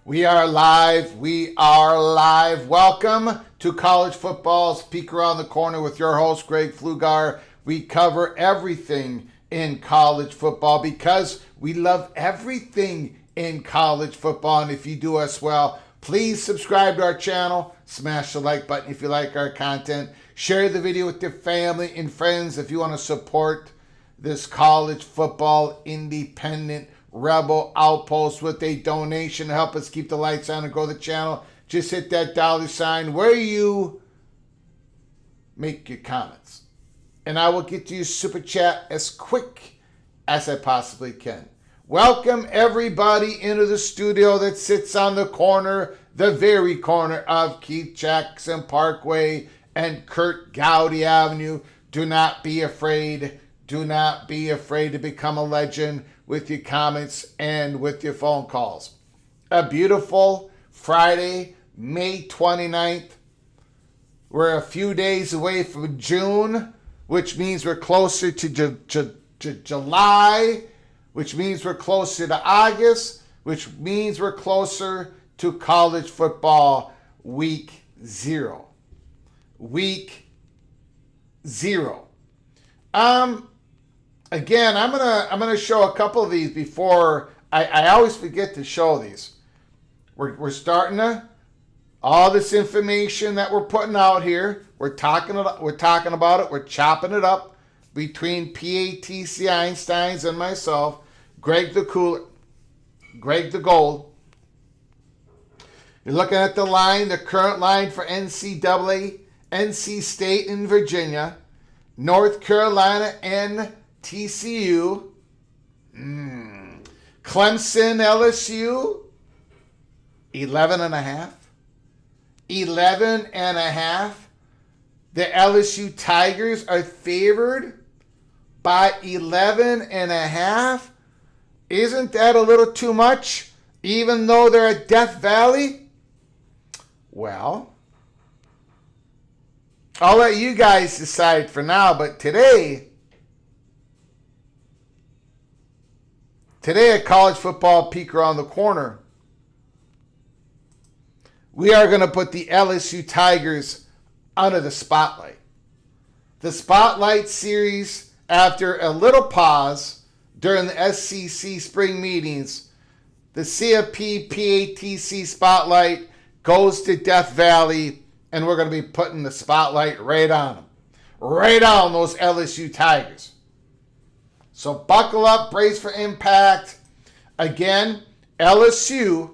We are live. We are live. Welcome to College Football's Peek Around the Corner with your host, Greg Flugar. We cover everything in college football because we love everything in college football. And if you do us well, please subscribe to our channel. Smash the like button if you like our content. Share the video with your family and friends if you want to support this college football independent rebel outpost with a donation to help us keep the lights on and grow the channel. Just hit that $sign where you make your comments, and I will get to your super chat as quick as I possibly can. Welcome everybody into the studio that sits on the corner, the very corner of Keith Jackson Parkway and Kurt Gowdy Avenue. Do not be afraid. Do not be afraid to become a legend with your comments and with your phone calls. A beautiful Friday, May 29th. We're a few days away from June, which means we're closer to July, which means we're closer to August, which means we're closer to college football week 0. Week 0. Again, I'm gonna show a couple of these before I always forget to show these. We're starting to all this information that we're putting out here. We're talking about it. We're chopping it up between PATC Einsteins and myself, Greg the Cooler, Greg the Gold. You're looking at the line, the current line for NCAA, NC State and Virginia, North Carolina and TCU, Clemson, LSU, 11.5. The LSU Tigers are favored by 11.5. Isn't that a little too much, even though they're at Death Valley? Well, I'll let you guys decide for now, but today at College Football Peek Around the Corner, we are going to put the LSU Tigers under the spotlight. The Spotlight series, after a little pause during the SEC spring meetings, the CFP PATC Spotlight goes to Death Valley, and we're going to be putting the spotlight right on them. Right on those LSU Tigers. So buckle up, brace for impact. Again, LSU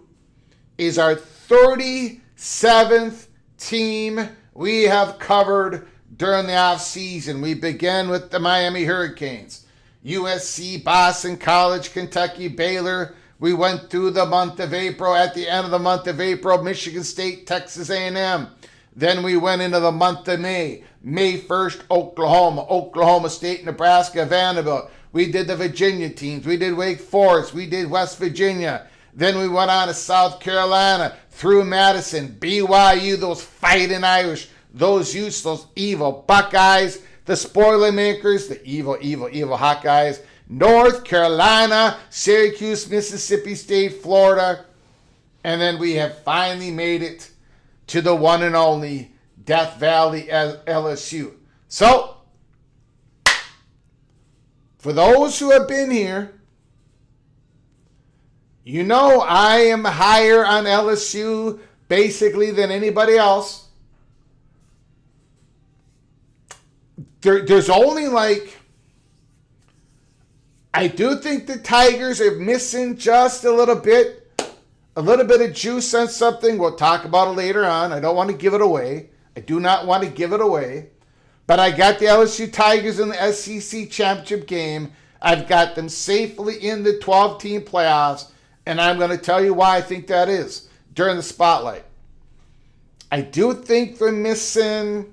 is our 37th team we have covered during the offseason. We begin with the Miami Hurricanes, USC, Boston College, Kentucky, Baylor. We went through the month of April. At the end of the month of April, Michigan State, Texas A&M. Then we went into the month of May. May 1st, Oklahoma State, Nebraska, Vanderbilt. We did the Virginia teams. We did Wake Forest. We did West Virginia. Then we went on to South Carolina, through Madison, BYU, those fighting Irish, those Utes, those evil Buckeyes, the Spoilermakers, the evil Hawkeyes, North Carolina, Syracuse, Mississippi State, Florida. And then we have finally made it to the one and only Death Valley LSU. So, for those who have been here, you know I am higher on LSU basically than anybody else. There's only I do think the Tigers are missing just a little bit of juice on something. We'll talk about it later on. I don't want to give it away. I do not want to give it away. But I got the LSU Tigers in the SEC championship game. I've got them safely in the 12-team playoffs. And I'm going to tell you why I think that is during the spotlight. I do think they're missing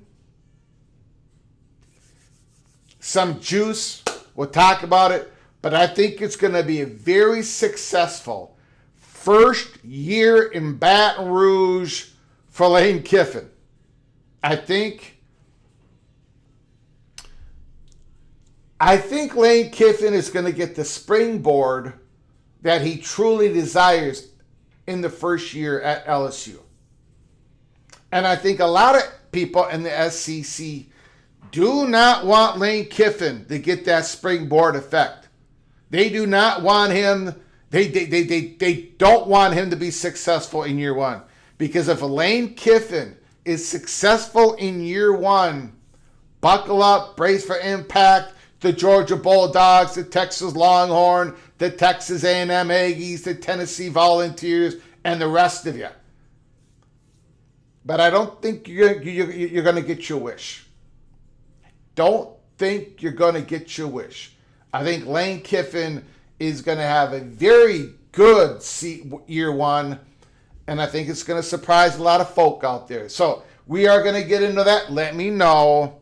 some juice. We'll talk about it. But I think it's going to be a very successful first year in Baton Rouge for Lane Kiffin. I think Lane Kiffin is going to get the springboard that he truly desires in the first year at LSU. And I think a lot of people in the SEC do not want Lane Kiffin to get that springboard effect. They do not want him, they don't want him to be successful in year one. Because if Lane Kiffin is successful in year one, buckle up, brace for impact. The Georgia Bulldogs, the Texas Longhorn, the Texas A&M Aggies, the Tennessee Volunteers, and the rest of you. But I don't think you're going to get your wish. Don't think you're going to get your wish. I think Lane Kiffin is going to have a very good year one, and I think it's going to surprise a lot of folk out there. So we are going to get into that. Let me know.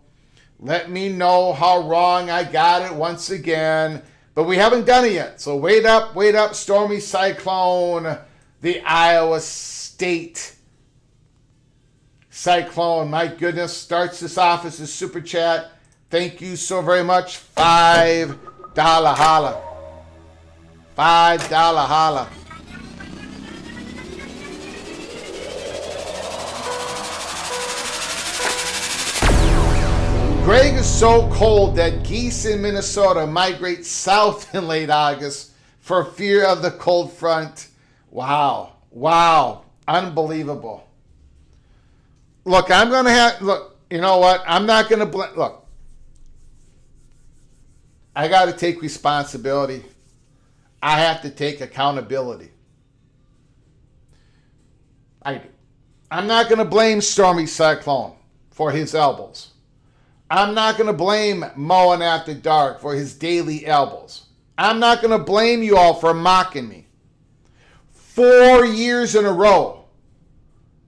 Let me know how wrong I got it once again. But we haven't done it yet. So wait up, Stormy Cyclone, the Iowa State Cyclone. My goodness, starts this off as a super chat. Thank you so very much. $5 holla. $5 holla. Greg is so cold that geese in Minnesota migrate south in late August for fear of the cold front. Wow. Unbelievable. Look, you know what? I'm not going to look. I got to take responsibility. I have to take accountability. I do. I'm not going to blame Stormy Cyclone for his elbows. I'm not going to blame Mowing After Dark for his daily elbows. I'm not going to blame you all for mocking me. 4 years in a row.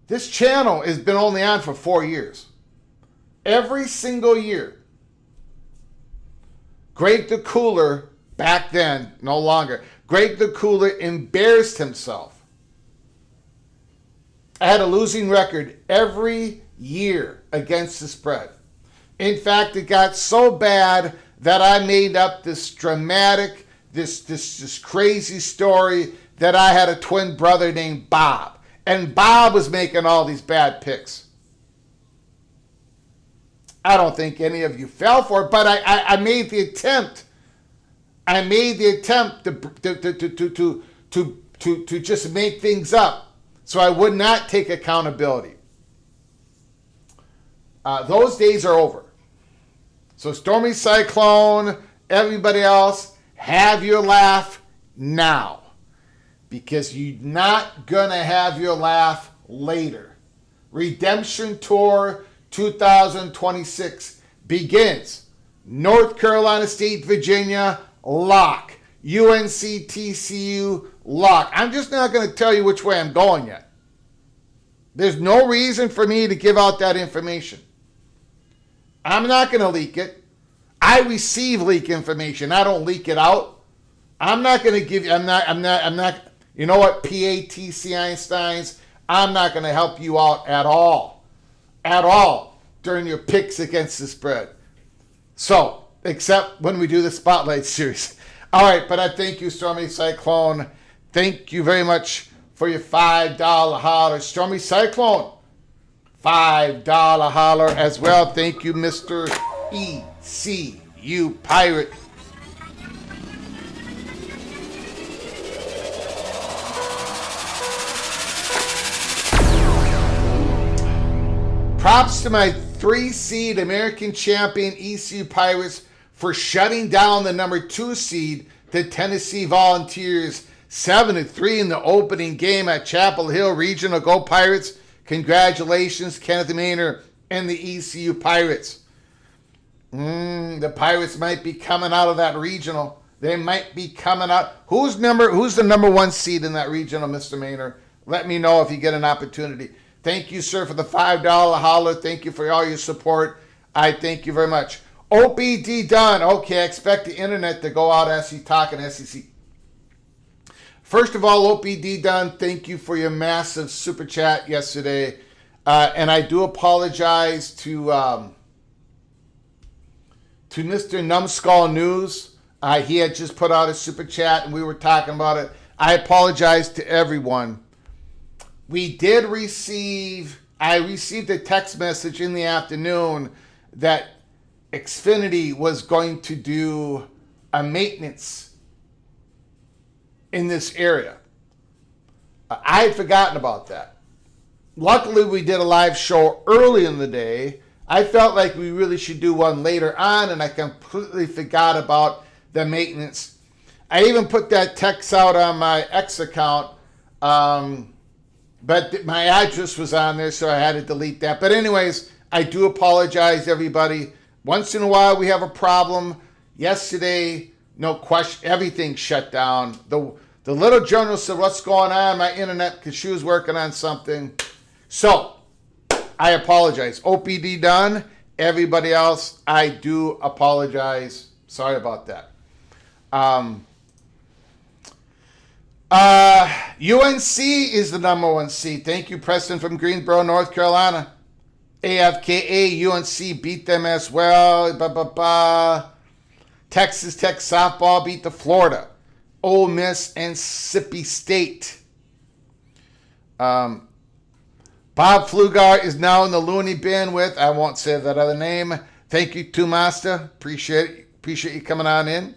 This channel has been only on for 4 years. Every single year, Greg the Cooler, back then, no longer, Greg the Cooler embarrassed himself. I had a losing record every year against the spread. In fact, it got so bad that I made up this dramatic, this crazy story that I had a twin brother named Bob. And Bob was making all these bad picks. I don't think any of you fell for it, but I made the attempt. I made the attempt to just make things up so I would not take accountability. Those days are over. So Stormy Cyclone, everybody else, have your laugh now. Because you're not going to have your laugh later. Redemption Tour 2026 begins. North Carolina State, Virginia, lock. UNC, TCU, lock. I'm just not going to tell you which way I'm going yet. There's no reason for me to give out that information. I'm not going to leak it. I receive leak information. I don't leak it out. I'm not going to give you, I'm not, you know what, PATC Einsteins, I'm not going to help you out at all during your picks against the spread. So, except when we do the Spotlight Series. All right, but I thank you, Stormy Cyclone. Thank you very much for your $5 holler. Stormy Cyclone, $5 holler as well. Thank you, Mr. ECU Pirate. Props to my 3-seed American champion ECU Pirates for shutting down the number 2 seed, the Tennessee Volunteers, 7-3 in the opening game at Chapel Hill Regional. Go Pirates. Congratulations, Kenneth Maynor and the ECU Pirates. The Pirates might be coming out of that regional. They might be coming out. Who's the number 1 seed in that regional, Mr. Maynor? Let me know if you get an opportunity. Thank you, sir, for the $5 holler. Thank you for all your support. I thank you very much. OBD done. Okay, I expect the internet to go out as he's talking SEC. First of all, OPD done, thank you for your massive super chat yesterday. And I do apologize to Mr. Numbskull News. He had just put out a super chat and we were talking about it. I apologize to everyone. I received a text message in the afternoon that Xfinity was going to do a maintenance in this area. I had forgotten about that. Luckily, we did a live show early in the day. I felt like we really should do one later on, and I completely forgot about the maintenance. I even put that text out on my X account, but my address was on there, so I had to delete that. But anyways, I do apologize, everybody. Once in a while, we have a problem. Yesterday, no question, everything shut down. The little journal said, what's going on my internet? Because she was working on something. So, I apologize. OPD done. Everybody else, I do apologize. Sorry about that. UNC is the number 1 seed. Thank you, Preston from Greensboro, North Carolina. AFKA, UNC beat them as well. Texas Tech softball beat the Florida. Ole Miss and Mississippi State. Bob Pflugar is now in the loony bin with, I won't say that other name. Thank you, Two Master. Appreciate you coming on in.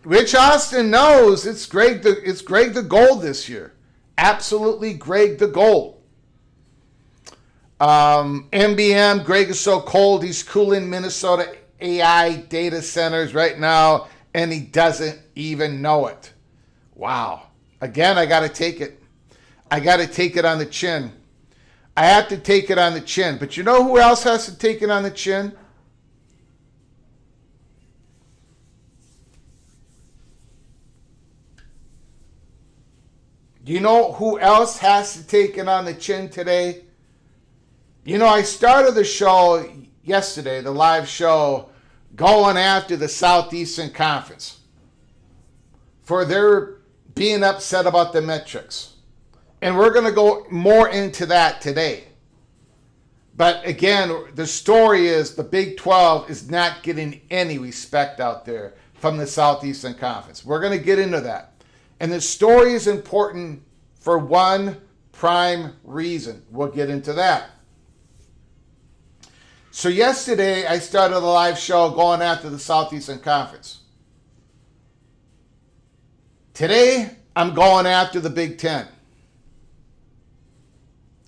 Rich Austin knows it's Greg the Gold this year. Absolutely Greg the Gold. MBM, Greg is so cold, he's cooling Minnesota AI data centers right now, and he doesn't even know it. Wow. Again, I got to take it. I got to take it on the chin. I have to take it on the chin. But you know who else has to take it on the chin? Do you know who else has to take it on the chin today? I started the show yesterday, the live show, going after the Southeastern Conference for their being upset about the metrics. And we're going to go more into that today. But again, the story is the Big 12 is not getting any respect out there from the Southeastern Conference. We're going to get into that. And the story is important for one prime reason. We'll get into that. So yesterday, I started a live show going after the Southeastern Conference. Today, I'm going after the Big Ten.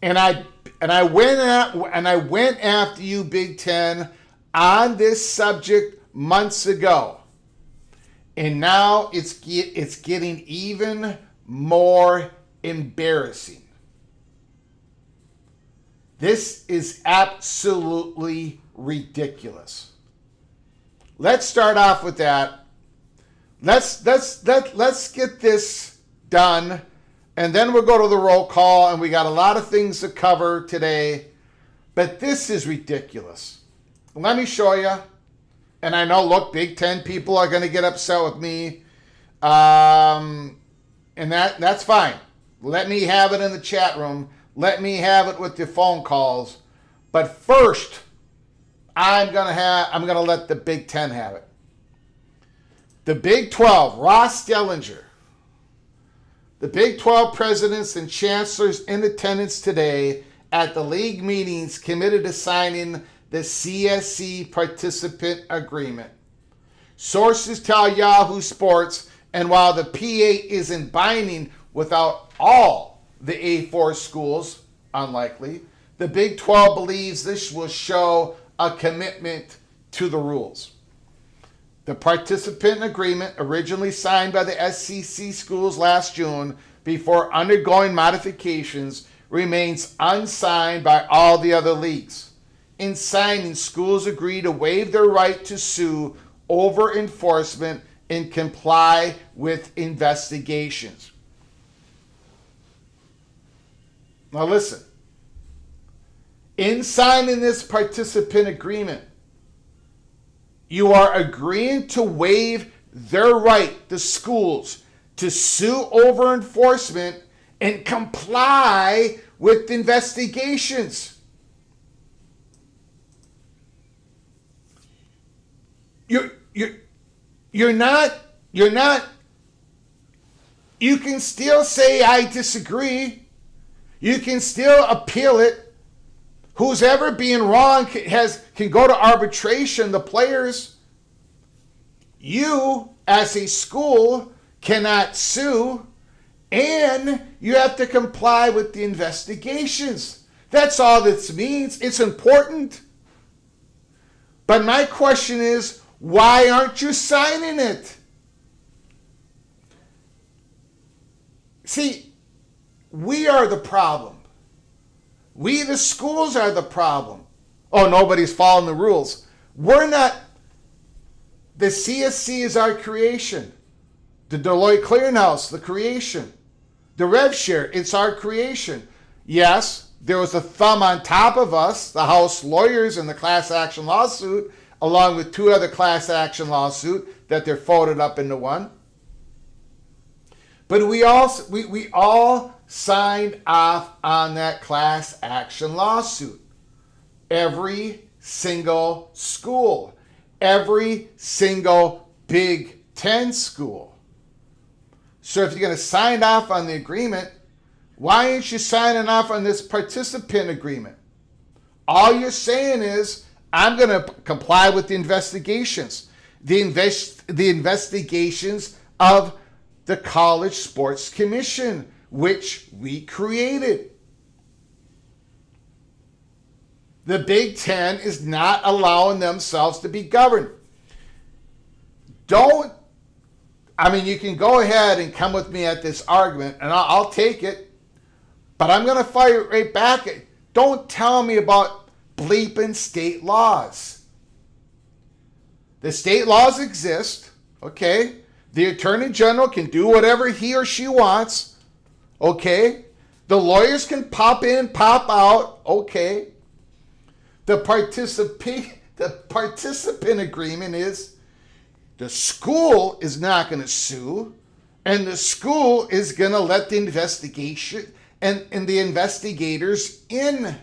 And I went after you, Big Ten, on this subject months ago. And now it's getting even more embarrassing. This is absolutely ridiculous. Let's start off with that. Let's get this done. And then we'll go to the roll call, and we got a lot of things to cover today. But this is ridiculous. Let me show you. And I know, look, Big Ten people are going to get upset with me. And that's fine. Let me have it in the chat room. Let me have it with the phone calls. But first, I'm going to let the Big Ten have it. The Big 12, Ross Dellinger. The Big 12 presidents and chancellors in attendance today at the league meetings committed to signing the CSC participant agreement. Sources tell Yahoo Sports, and while the PA isn't binding without all the A4 schools, unlikely, the Big 12 believes this will show a commitment to the rules. The participant agreement, originally signed by the SEC schools last June before undergoing modifications, remains unsigned by all the other leagues. In signing, schools agree to waive their right to sue over enforcement and comply with investigations. Now listen. In signing this participant agreement, you are agreeing to waive their right, the schools, to sue over enforcement and comply with investigations. You're not, you can still say, I disagree. You can still appeal it. Who's ever being wrong can go to arbitration, the players. You, as a school, cannot sue, and you have to comply with the investigations. That's all this means. It's important. But my question is, why aren't you signing it? See, we are the problem. We, the schools, are the problem. Oh, nobody's following the rules. We're not. The CSC is our creation. The Deloitte Clearinghouse, the creation. The Rev Share, it's our creation. Yes, there was a thumb on top of us, the House lawyers in the class action lawsuit, along with two other class action lawsuits that they're folded up into one. But we all signed off on that class action lawsuit. Every single school. Every single Big Ten school. So if you're going to sign off on the agreement, why aren't you signing off on this participant agreement? All you're saying is, I'm going to comply with the investigations. The investigations of the College Sports Commission, which we created. The Big Ten is not allowing themselves to be governed. You can go ahead and come with me at this argument, and I'll take it, but I'm going to fight right back. Don't tell me about bleeping state laws. The state laws exist, okay? The Attorney General can do whatever he or she wants, okay? The lawyers can pop in, pop out, okay? The participant agreement is the school is not going to sue, and the school is going to let the investigation and the investigators in.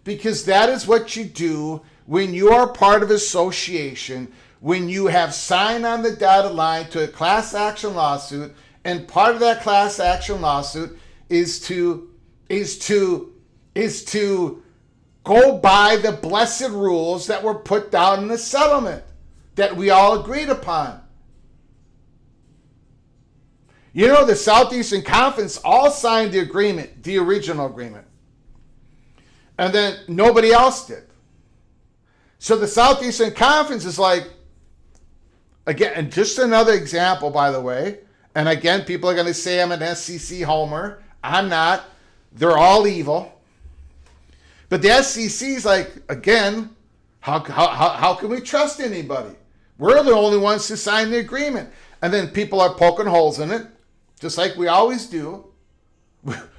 Because that is what you do when you are part of an association, when you have signed on the dotted line to a class action lawsuit, and part of that class action lawsuit is to go by the blessed rules that were put down in the settlement that we all agreed upon. You know, the Southeastern Conference all signed the agreement, the original agreement. And then nobody else did. So the Southeastern Conference is like, again, and just another example, by the way, and again, people are going to say I'm an SEC homer. I'm not. They're all evil. But the SEC is like, again, how can we trust anybody? We're the only ones who signed the agreement. And then people are poking holes in it, just like we always do.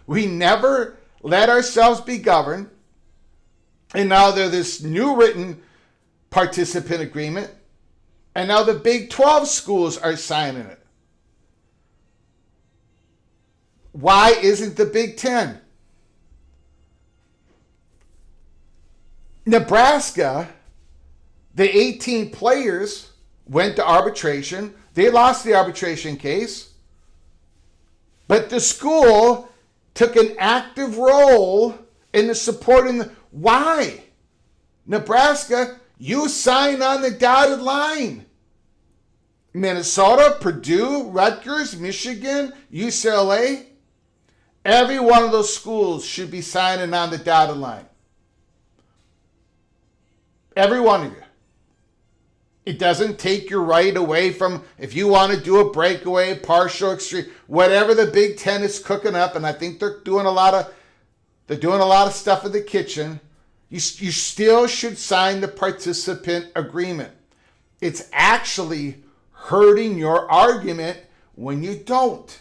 We never let ourselves be governed. And now there's this new written participant agreement. And now the Big 12 schools are signing it. Why isn't the Big 10? Nebraska, the 18 players went to arbitration. They lost the arbitration case. But the school took an active role in the supporting. Why? Nebraska, you signed on the dotted line. Minnesota, Purdue, Rutgers, Michigan, UCLA, every one of those schools should be signing on the dotted line. Every one of you. It doesn't take your right away from, if you want to do a breakaway, partial, extreme, whatever the Big Ten is cooking up, and I think they're doing a lot of stuff in the kitchen. You still should sign the participant agreement. It's actually hurting your argument when you don't.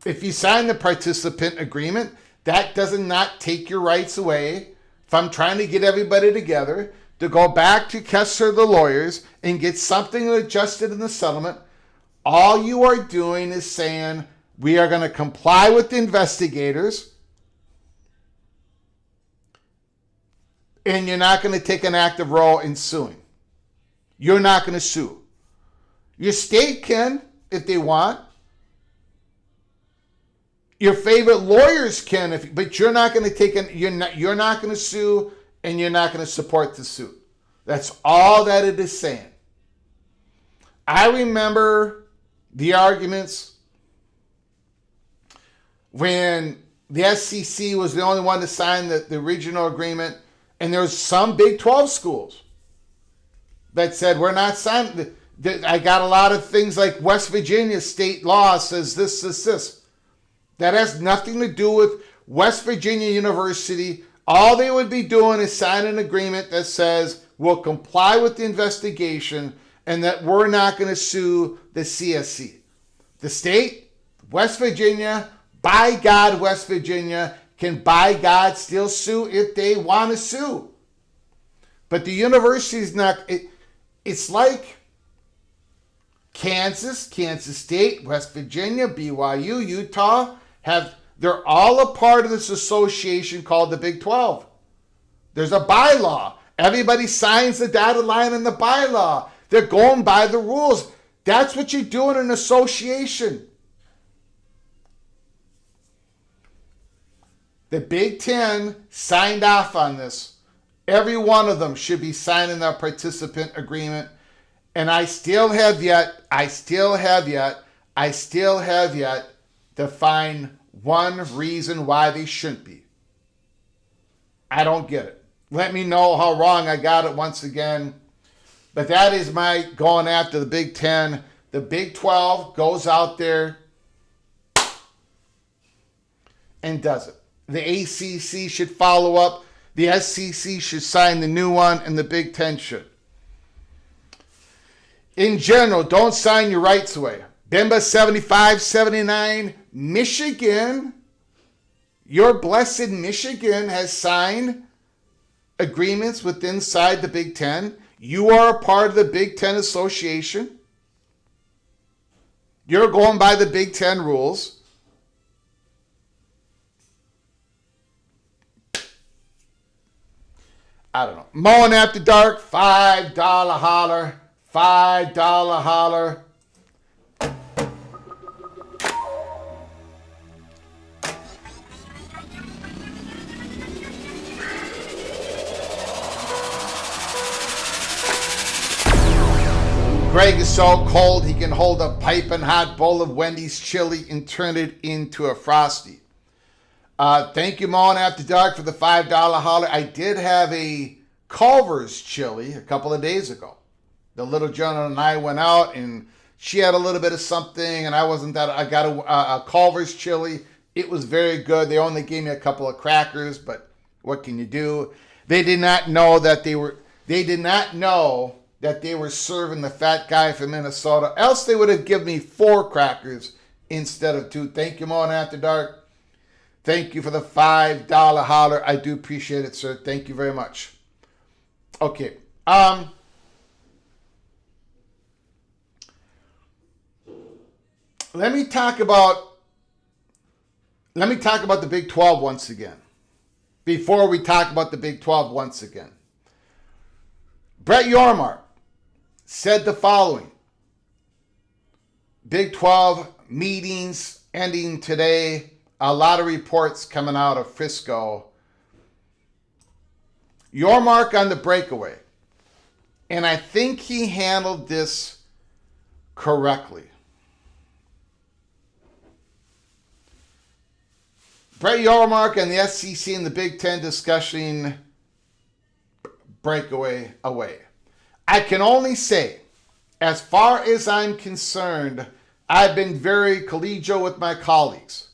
If you sign the participant agreement, that does not take your rights away. If I'm trying to get everybody together to go back to Kessler, the lawyers, and get something adjusted in the settlement, all you are doing is saying, we are going to comply with the investigators, and you're not going to take an active role in suing. You're not going to sue. Your state can, if they want. Your favorite lawyers can, but you're not going to take you're not going to sue, and you're not going to support the suit. That's all that it is saying. I remember the arguments when the SEC was the only one to sign the regional agreement, and there was some Big 12 schools that said, we're not signing. I got a lot of things like West Virginia state law says this. That has nothing to do with West Virginia University. All they would be doing is sign an agreement that says we'll comply with the investigation and that we're not going to sue the CSC. The state, West Virginia, by God, West Virginia can by God still sue if they want to sue. But the university's not. It's like Kansas, Kansas State, West Virginia, BYU, Utah, they're all a part of this association called the Big 12. There's a bylaw. Everybody signs the dotted line in the bylaw. They're going by the rules. That's what you do in an association. The Big Ten signed off on this. Every one of them should be signing their participant agreement. And I still have yet to find one reason why they shouldn't be. I don't get it. Let me know how wrong I got it once again. But that is my going after the Big Ten. The Big 12 goes out there and does it. The ACC should follow up. The SEC should sign the new one, and the Big Ten should. In general, don't sign your rights away. Bimba 75-79, Michigan, Your blessed Michigan has signed agreements with inside the Big Ten. You are a part of the Big Ten Association. You're going by the Big Ten rules. I don't know. Mowing After Dark, $5 holler. $5 holler. Greg is so cold he can hold a piping hot bowl of Wendy's chili and turn it into a Frosty. Thank you, Mohr After Dark, for the $5 holler. I did have a Culver's chili a couple of days ago. The little gentleman and I went out, and she had a little bit of something, and I got a Culver's chili. It was very good. They only gave me a couple of crackers, but what can you do? They did not know that they were serving the fat guy from Minnesota. Else they would have given me 4 crackers instead of 2. Thank you, Mohr After Dark. Thank you for the $5 holler. I do appreciate it, sir. Thank you very much. Okay. Let me talk about the Big 12 once again. Before we talk about the Big 12 once again. Brett Yormark said the following. Big 12 meetings ending today. A lot of reports coming out of Frisco. Yormark on the breakaway. And I think he handled this correctly. Brett Yormark and the SEC and the Big Ten discussing breakaway away. I can only say, as far as I'm concerned, I've been very collegial with my colleagues.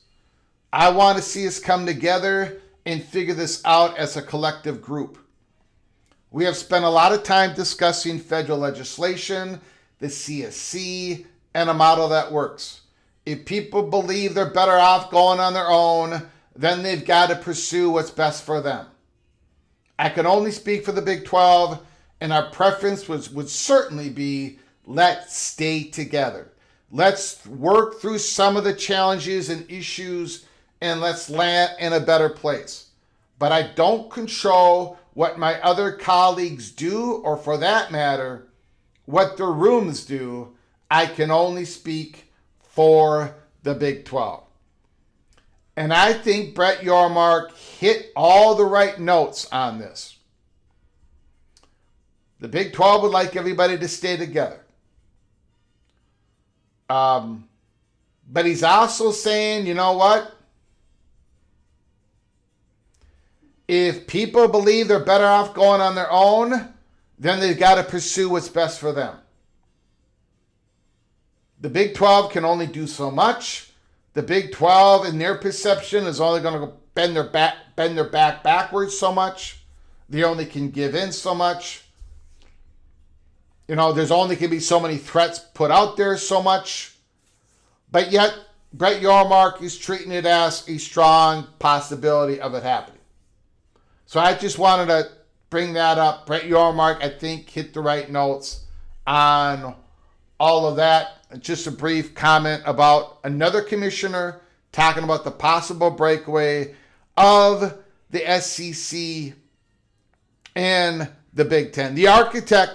I want to see us come together and figure this out as a collective group. We have spent a lot of time discussing federal legislation, the CSC, and a model that works. If people believe they're better off going on their own, then they've got to pursue what's best for them. I can only speak for the Big 12, and our preference would certainly be let's stay together. Let's work through some of the challenges and issues, and let's land in a better place. But I don't control what my other colleagues do, or for that matter, what their rooms do. I can only speak for the Big 12. And I think Brett Yormark hit all the right notes on this. The Big 12 would like everybody to stay together. But he's also saying, you know what? If people believe they're better off going on their own, then they've got to pursue what's best for them. The Big 12 can only do so much. The Big 12, in their perception, is only going to bend their back backwards so much. They only can give in so much. You know, there's only going to be so many threats put out there so much. But yet, Brett Yormark is treating it as a strong possibility of it happening. So I just wanted to bring that up. Brett Yormark, I think, hit the right notes on all of that. Just a brief comment about another commissioner talking about the possible breakaway of the SEC and the Big Ten. The architect.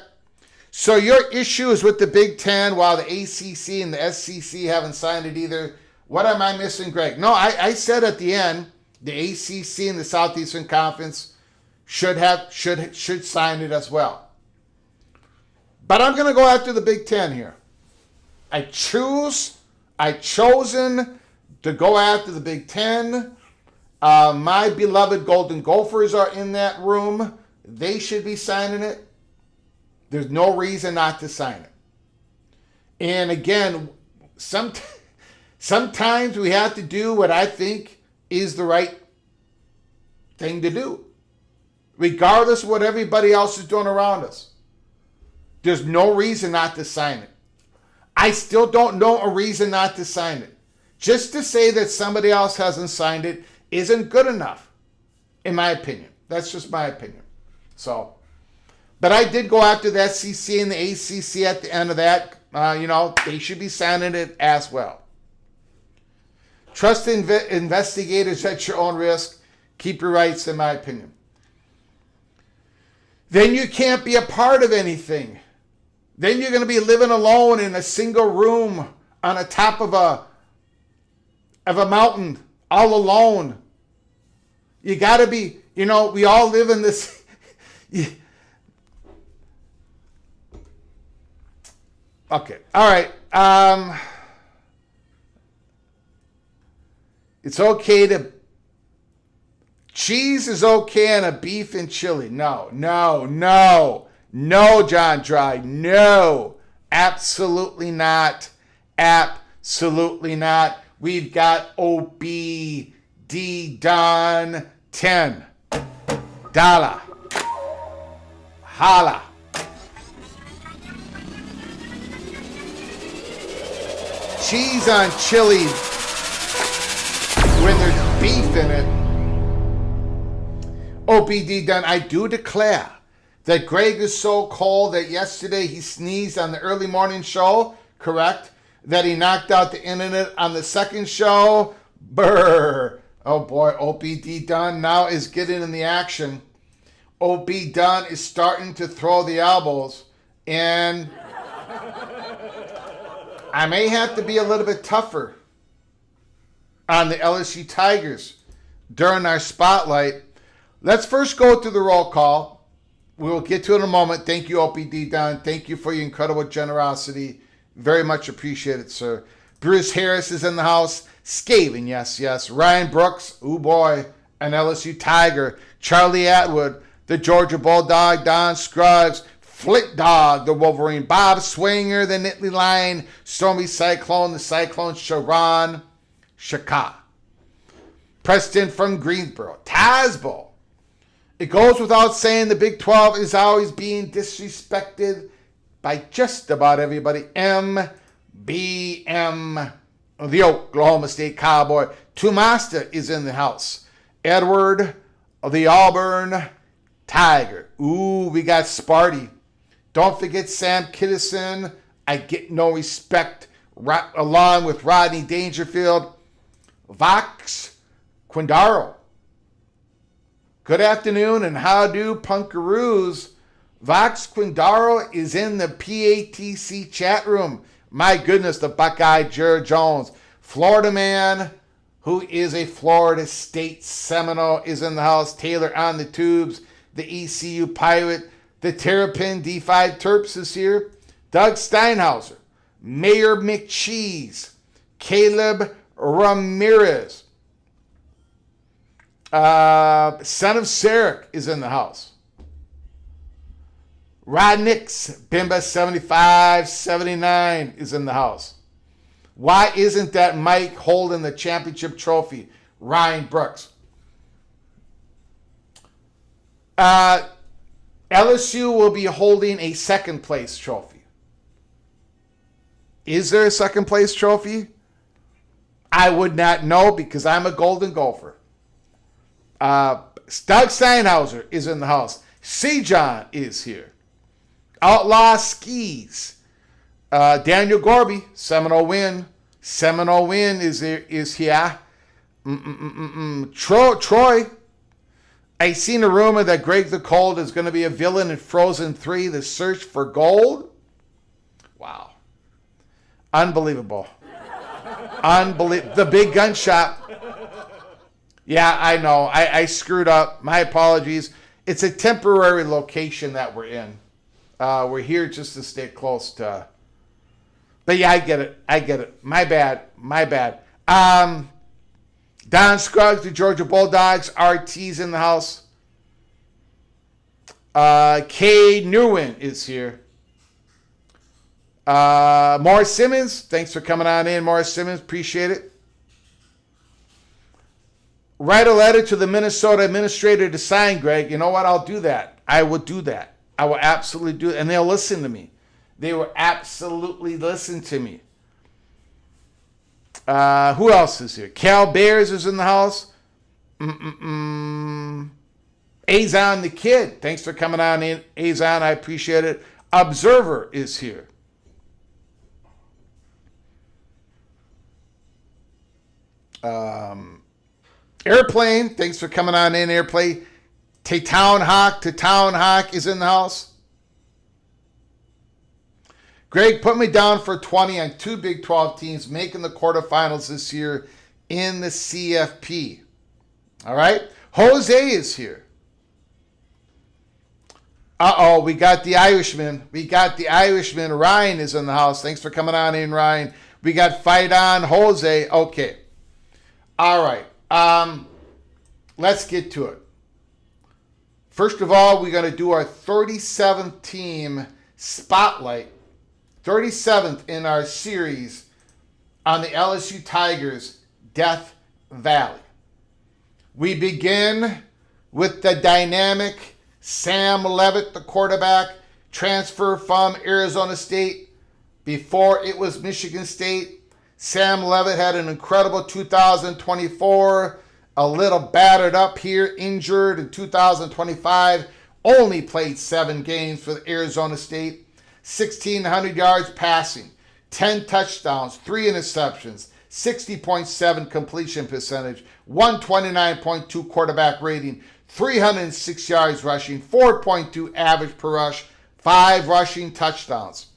So your issue is with the Big Ten while the ACC and the SEC haven't signed it either. What am I missing, Greg? No, I said at the end, the ACC and the Southeastern Conference should sign it as well. But I'm going to go after the Big Ten here. I've chosen to go after the Big Ten. My beloved Golden Gophers are in that room. They should be signing it. There's no reason not to sign it. And again, sometimes we have to do what I think is the right thing to do, regardless of what everybody else is doing around us. There's no reason not to sign it. I still don't know a reason not to sign it. Just to say that somebody else hasn't signed it isn't good enough, in my opinion. That's just my opinion. So, but I did go after the SEC and the ACC at the end of that. They should be signing it as well. Trust investigators at your own risk. Keep your rights, in my opinion. Then you can't be a part of anything. Then you're going to be living alone in a single room on the top of a mountain, all alone. You got to be, we all live in this. Okay. All right. It's okay to... Cheese is okay on a beef and chili. No, John Dry. No. Absolutely not. Absolutely not. We've got OBD done. $10. Holla. Cheese on chili when there's beef in it. OBD done. I do declare that Greg is so cold that yesterday he sneezed on the early morning show, correct? That he knocked out the internet on the second show. Brr. Oh boy, OBD done now is getting in the action. OB done is starting to throw the elbows, and I may have to be a little bit tougher on the LSU Tigers during our spotlight. Let's first go through the roll call. We will get to it in a moment. Thank you, OPD Don. Thank you for your incredible generosity. Very much appreciated, sir. Bruce Harris is in the house. Skaven, yes. Ryan Brooks, oh boy, an LSU Tiger. Charlie Atwood, the Georgia Bulldog. Don Scruggs, Flit Dog, the Wolverine. Bob Swinger, the Nittany Lion. Stormy Cyclone, the Cyclone. Sharon Shaka. Preston from Greensboro. Tazbo. It goes without saying the Big 12 is always being disrespected by just about everybody. MBM, the Oklahoma State Cowboy. Tumasta is in the house. Edward, the Auburn Tiger. Ooh, we got Sparty. Don't forget Sam Kiddison. I get no respect. Along with Rodney Dangerfield. Vox Quindaro. Good afternoon and how do punkaroos. Vox Quindaro is in the PATC chat room. My goodness, the Buckeye Jared Jones. Florida man, who is a Florida State Seminole, is in the house. Taylor on the tubes. The ECU Pirate. The Terrapin D5 Terps is here. Doug Steinhauser. Mayor McCheese. Caleb Ramirez. Son of Sarek is in the house. Rod Nix, Bimba 7579 is in the house. Why isn't that Mike holding the championship trophy? Ryan Brooks. LSU will be holding a second place trophy. Is there a second place trophy? I would not know because I'm a Golden Gopher. Doug Steinhauser is in the house. C. John is here. Outlaw Skis. Daniel Gorby, Seminole Win. Seminole Win is here. Troy. I seen a rumor that Greg the Cold is going to be a villain in Frozen 3, The Search for Gold. Wow. Unbelievable. The Big Gun Shop. Yeah, I know. I screwed up. My apologies. It's a temporary location that we're in. We're here just to stay close to... But yeah, I get it. My bad. Don Scruggs, the Georgia Bulldogs. RT's in the house. Kay Newin is here. Morris Simmons, thanks for coming on in, Morris Simmons. Appreciate it. Write a letter to the Minnesota administrator to sign, Greg. You know what? I'll do that. I will do that. I will absolutely do it. And they'll listen to me. They will absolutely listen to me. Who else is here? Cal Bears is in the house. Azon the Kid. Thanks for coming on in, Azon. I appreciate it. Observer is here. Airplane. Thanks for coming on in, Airplane. Town Hawk is in the house. Greg, put me down for 20 on two Big 12 teams making the quarterfinals this year in the CFP. All right. Jose is here. We got the Irishman. Ryan is in the house. Thanks for coming on in, Ryan. We got Fight On Jose. Okay. All right. Let's get to it. First of all, we're going to do our 37th team spotlight. 37th in our series on the LSU Tigers Death Valley. We begin with the dynamic Sam Leavitt, the quarterback, transfer from Arizona State. Before it was Michigan State, Sam Leavitt had an incredible 2024, a little battered up here, injured in 2025, only played 7 games for Arizona State, 1,600 yards passing, 10 touchdowns, 3 interceptions, 60.7 completion percentage, 129.2 quarterback rating, 306 yards rushing, 4.2 average per rush, 5 rushing touchdowns.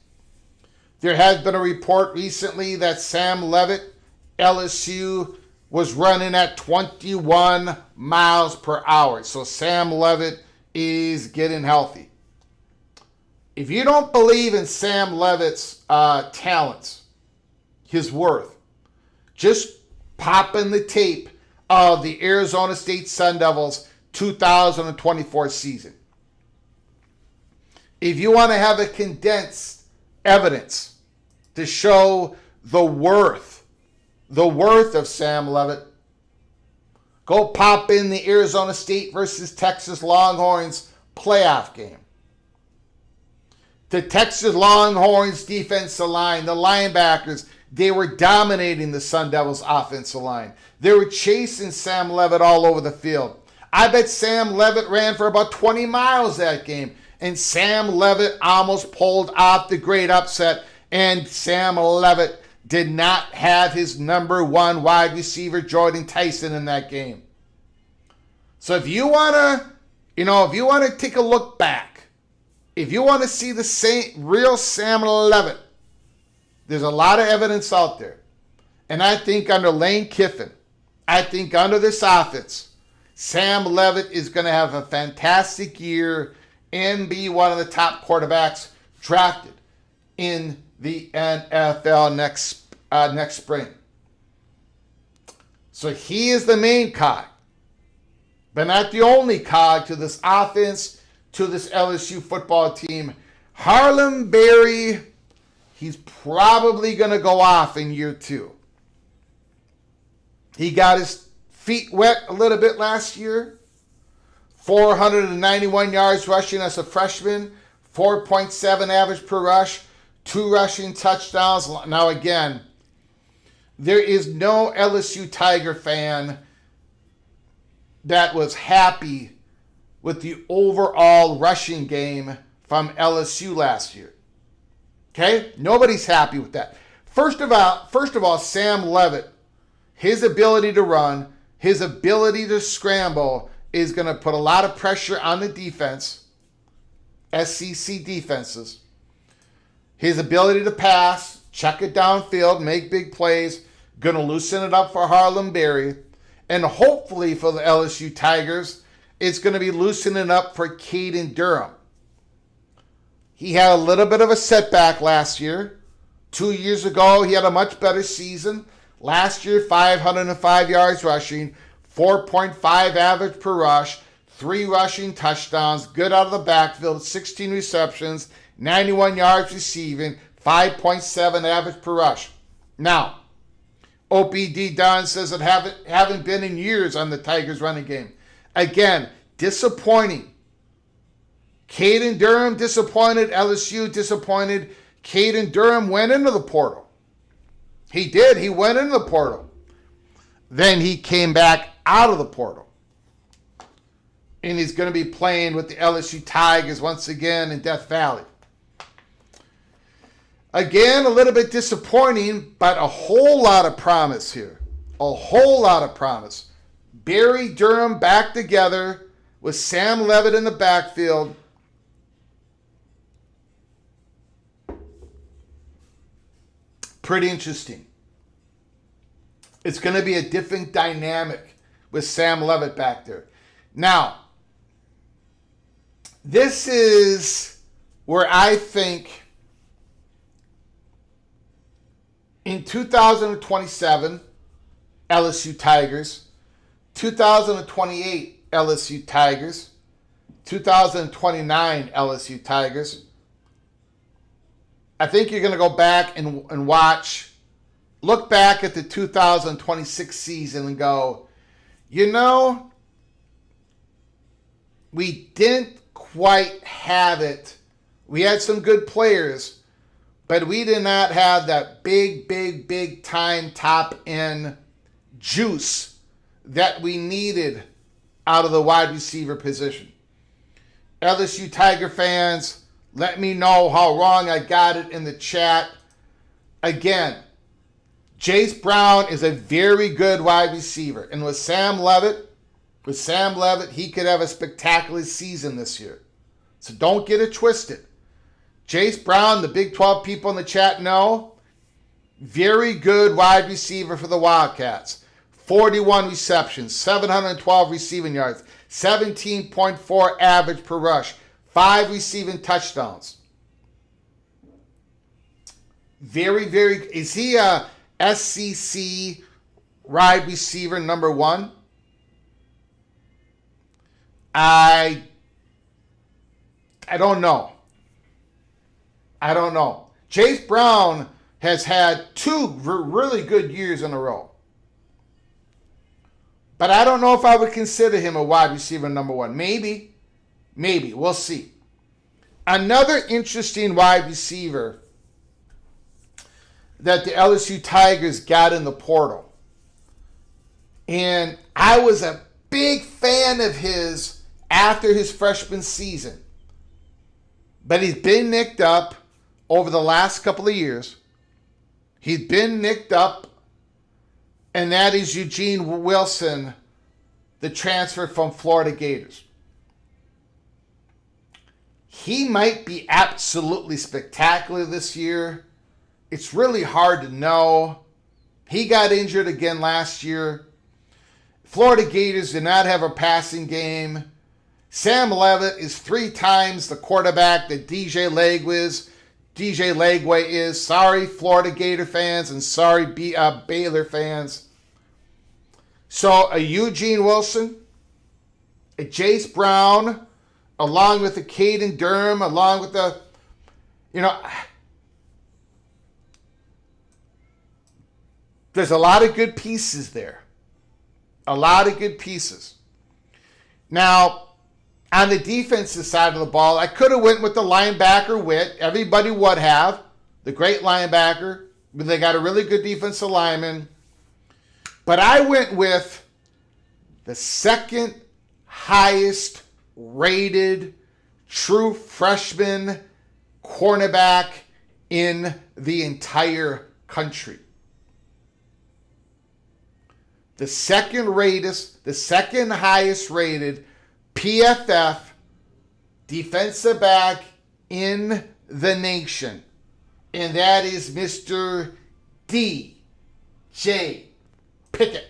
There has been a report recently that Sam Leavitt, LSU, was running at 21 miles per hour. So Sam Leavitt is getting healthy. If you don't believe in Sam Leavitt's talents, his worth, just pop in the tape of the Arizona State Sun Devils 2024 season. If you want to have a condensed evidence to show the worth of Sam Leavitt, go pop in the Arizona State versus Texas Longhorns playoff game. The Texas Longhorns defensive line, the linebackers, they were dominating the Sun Devils offensive line. They were chasing Sam Leavitt all over the field. I bet Sam Leavitt ran for about 20 miles that game. And Sam Leavitt almost pulled off the great upset. And Sam Leavitt did not have his number 1 wide receiver, Jordan Tyson, in that game. So if you want to take a look back, if you want to see the real Sam Leavitt, there's a lot of evidence out there. And I think under Lane Kiffin, I think under this offense, Sam Leavitt is going to have a fantastic year and be one of the top quarterbacks drafted in the NFL next spring. So he is the main cog, but not the only cog to this offense, to this LSU football team. Harlem Berry, he's probably going to go off in year 2. He got his feet wet a little bit last year. 491 yards rushing as a freshman, 4.7 average per rush, 2 rushing touchdowns. Now again, there is no LSU Tiger fan that was happy with the overall rushing game from LSU last year. Okay? Nobody's happy with that. First of all, Sam Leavitt, his ability to run, his ability to scramble is going to put a lot of pressure on the defense, SEC defenses. His ability to pass, check it downfield, make big plays, going to loosen it up for Harlem Berry. And hopefully for the LSU Tigers, it's going to be loosening up for Caden Durham. He had a little bit of a setback last year. 2 years ago, he had a much better season. Last year, 505 yards rushing, 4.5 average per rush, 3 rushing touchdowns, good out of the backfield, 16 receptions, 91 yards receiving, 5.7 average per rush. Now, OPD Don says it haven't been in years on the Tigers running game. Again, disappointing. Caden Durham disappointed. LSU disappointed. Caden Durham went into the portal. He did. He went into the portal. Then he came back out of the portal. And he's going to be playing with the LSU Tigers once again in Death Valley. Again, a little bit disappointing, but a whole lot of promise here. A whole lot of promise. Barry Durham back together with Sam Levitt in the backfield. Pretty interesting. It's going to be a different dynamic with Sam Levitt back there. Now, this is where I think in 2027, LSU Tigers, 2028 LSU Tigers, 2029 LSU Tigers, I think you're going to go back and watch, look back at the 2026 season and go, you know, we didn't quite have it. We had some good players, but we did not have that big time top end juice that we needed out of the wide receiver position. LSU Tiger fans, let me know how wrong I got it in the chat. Again, Jace Brown is a very good wide receiver. And with Sam Levitt, he could have a spectacular season this year. So don't get it twisted. Jace Brown, the Big 12 people in the chat know, very good wide receiver for the Wildcats. 41 receptions, 712 receiving yards, 17.4 average per rush, 5 receiving touchdowns. Very, is he a SEC wide receiver number 1? I don't know. Jace Brown has had 2 really good years in a row. But I don't know if I would consider him a wide receiver number 1. Maybe. We'll see. Another interesting wide receiver that the LSU Tigers got in the portal. And I was a big fan of his after his freshman season. But he's been nicked up over the last couple of years. He's been nicked up, and that is Eugene Wilson, the transfer from Florida Gators. He might be absolutely spectacular this year. It's really hard to know. He got injured again last year. Florida Gators did not have a passing game. Sam Levitt is 3 times the quarterback that DJ Legway is. Sorry, Florida Gator fans, and sorry, Baylor fans. So a Eugene Wilson, a Jace Brown, along with a Caden Durham, along with the, there's a lot of good pieces there. A lot of good pieces. Now, on the defensive side of the ball, I could have went with the linebacker Witt. Everybody would have. The great linebacker. But they got a really good defensive lineman. But I went with the second highest rated true freshman cornerback in the entire country. The second highest rated PFF defensive back in the nation. And that is Mr. D.J. Pickett.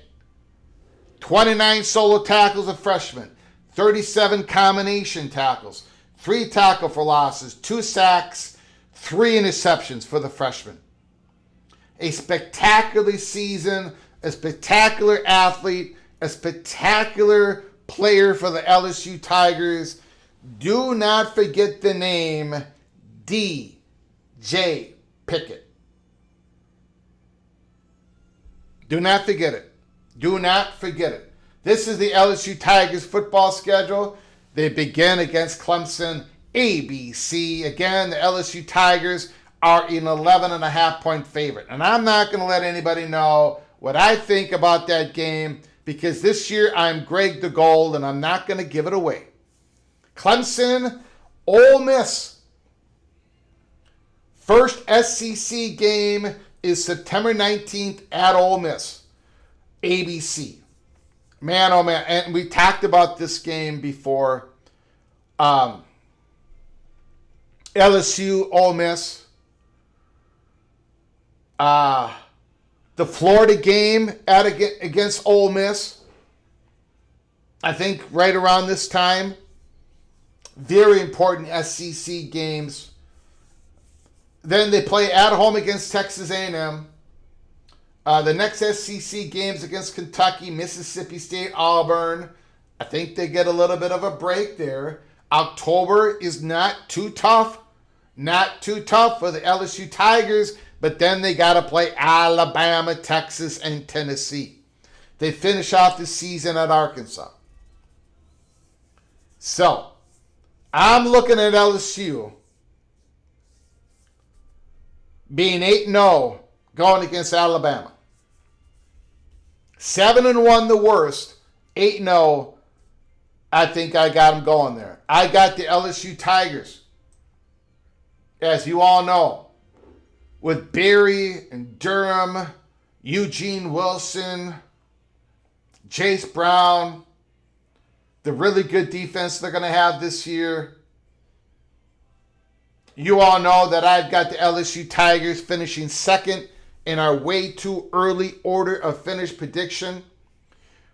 29 solo tackles a freshman. 37 combination tackles. 3 tackle for losses. 2 sacks. 3 interceptions for the freshman. A spectacular season. A spectacular athlete. A spectacular player for the LSU Tigers. Do not forget the name D.J. Pickett. Do not forget it. Do not forget it. This is the LSU Tigers football schedule. They begin against Clemson, ABC. Again, the LSU Tigers are an 11.5 point favorite. And I'm not going to let anybody know what I think about that game, because this year I'm Greg the Gold and I'm not going to give it away. Clemson, Ole Miss. First SEC game is September 19th at Ole Miss. ABC. Man, oh man. And we talked about this game before. LSU, Ole Miss. The Florida game against Ole Miss. I think right around this time. Very important SEC games. Then they play at home against Texas A&M. The next SEC games against Kentucky, Mississippi State, Auburn. I think they get a little bit of a break there. October is not too tough. Not too tough for the LSU Tigers. But then they got to play Alabama, Texas, and Tennessee. They finish off the season at Arkansas. So, I'm looking at LSU being 8-0 going against Alabama. 7-1 the worst. 8-0. I think I got them going there. I got the LSU Tigers. As you all know. With Barry and Durham, Eugene Wilson, Chase Brown. The really good defense they're going to have this year. You all know that I've got the LSU Tigers finishing second in our way too early order of finish prediction.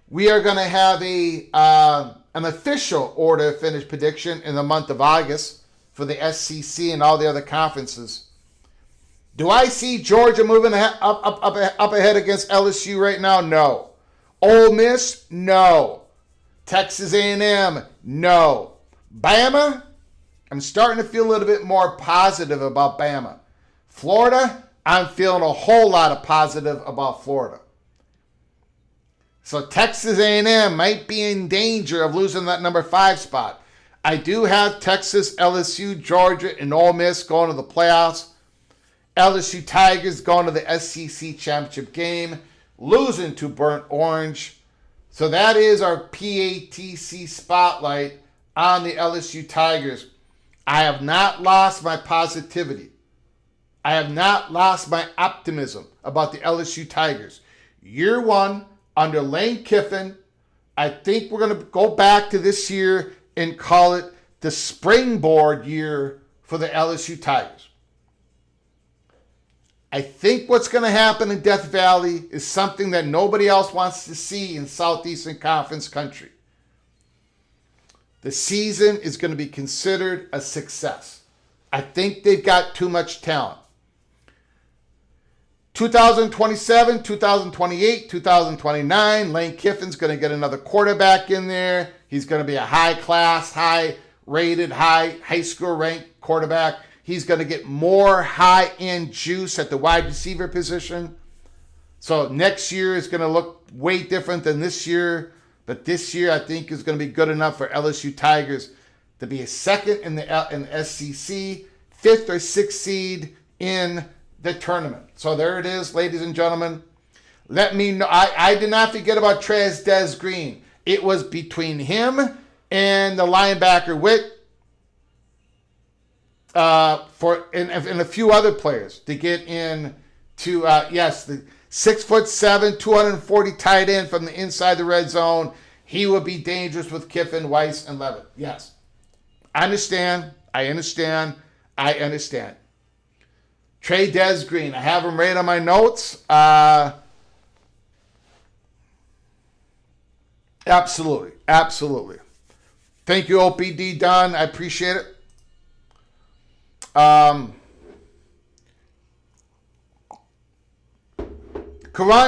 We are going to have an official order of finish prediction in the month of August for the SEC and all the other conferences. Do I see Georgia moving up ahead against LSU right now? No. Ole Miss? No. Texas A&M? No. Bama? I'm starting to feel a little bit more positive about Bama. Florida? I'm feeling a whole lot of positive about Florida. So Texas A&M might be in danger of losing that number 5 spot. I do have Texas, LSU, Georgia, and Ole Miss going to the playoffs. LSU Tigers going to the SEC championship game, losing to Burnt Orange. So that is our PATC spotlight on the LSU Tigers. I have not lost my positivity. I have not lost my optimism about the LSU Tigers. Year 1 under Lane Kiffin. I think we're going to go back to this year and call it the springboard year for the LSU Tigers. I think what's going to happen in Death Valley is something that nobody else wants to see in Southeastern Conference country. The season is going to be considered a success. I think they've got too much talent. 2027, 2028, 2029, Lane Kiffin's going to get another quarterback in there. He's going to be a high-class, high-rated, high school ranked quarterback. He's going to get more high-end juice at the wide receiver position. So next year is going to look way different than this year. But this year, I think, is going to be good enough for LSU Tigers to be a second in the SEC, 5th or 6th seed in the tournament. So there it is, ladies and gentlemen. Let me know. I did not forget about Trez Des Green. It was between him and the linebacker Witt and a few other players to get in to, the 6'7", 240 tight end from the inside the red zone. He will be dangerous with Kiffin, Weiss, and Levitt. Yes. I understand. Trey Des Green. I have him right on my notes. Absolutely. Thank you, OPD Don. I appreciate it. Karan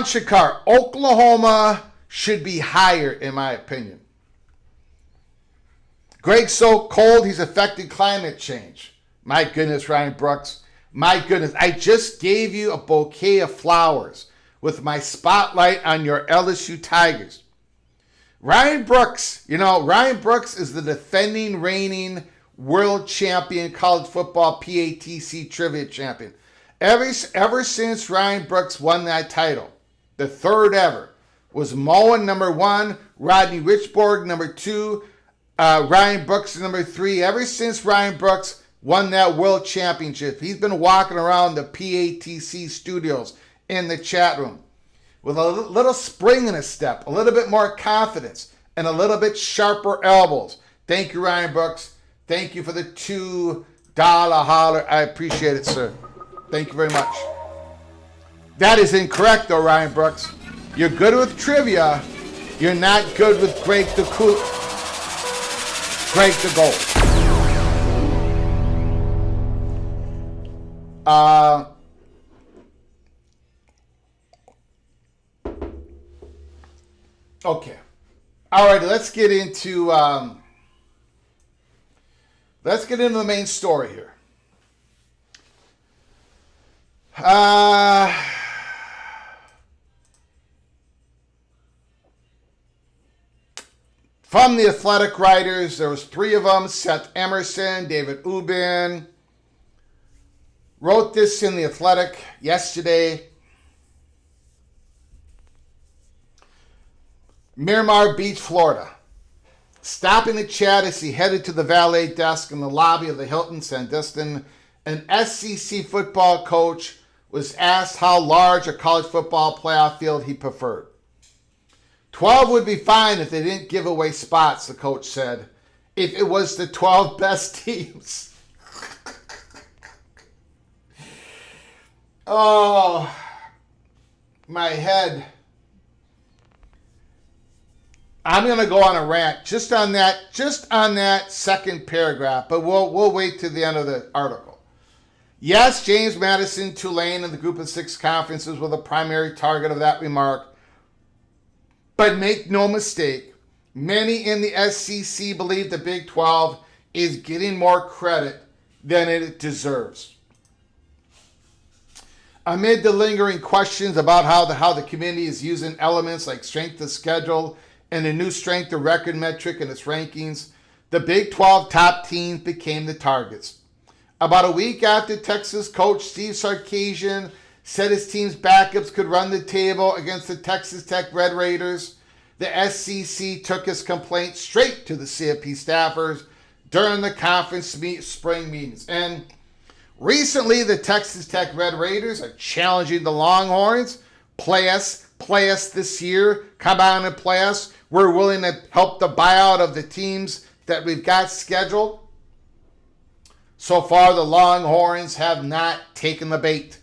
Shakar, Oklahoma should be higher, in my opinion. Greg's so cold, he's affected climate change. My goodness, Ryan Brooks. My goodness, I just gave you a bouquet of flowers with my spotlight on your LSU Tigers. Ryan Brooks is the defending, reigning world champion college football PATC trivia champion. Ever since Ryan Brooks won that title, the third ever, was Mohr number 1, Rodney Richborg number 2, Ryan Brooks number 3. Ever since Ryan Brooks won that world championship, he's been walking around the PATC studios in the chat room with a little spring in his step, a little bit more confidence, and a little bit sharper elbows. Thank you, Ryan Brooks. Thank you for the $2 holler. I appreciate it, sir. Thank you very much. That is incorrect, though, Ryan Brooks. You're good with trivia. You're not good with Greg the Gold. Okay. All right, let's get into the main story here. From the Athletic writers, there was 3 of them. Seth Emerson, David Ubin wrote this in the Athletic yesterday. Miramar Beach, Florida. Stopping the chat as he headed to the valet desk in the lobby of the Hilton Sandestin, an SEC football coach was asked how large a college football playoff field he preferred. 12 would be fine if they didn't give away spots, the coach said, if it was the 12 best teams. Oh, my head. I'm going to go on a rant just on that second paragraph, but we'll wait to the end of the article. Yes, James Madison, Tulane, and the Group of 6 conferences were the primary target of that remark. But make no mistake, many in the SEC believe the Big 12 is getting more credit than it deserves. Amid the lingering questions about how the committee is using elements like strength of schedule and a new strength of record metric in its rankings, the Big 12 top teams became the targets. About a week after Texas coach Steve Sarkisian said his team's backups could run the table against the Texas Tech Red Raiders, the SEC took his complaint straight to the CFP staffers during the conference spring meetings. And recently, the Texas Tech Red Raiders are challenging the Longhorns. Play us this year. Come on and play us. We're willing to help the buyout of the teams that we've got scheduled. So far, the Longhorns have not taken the bait.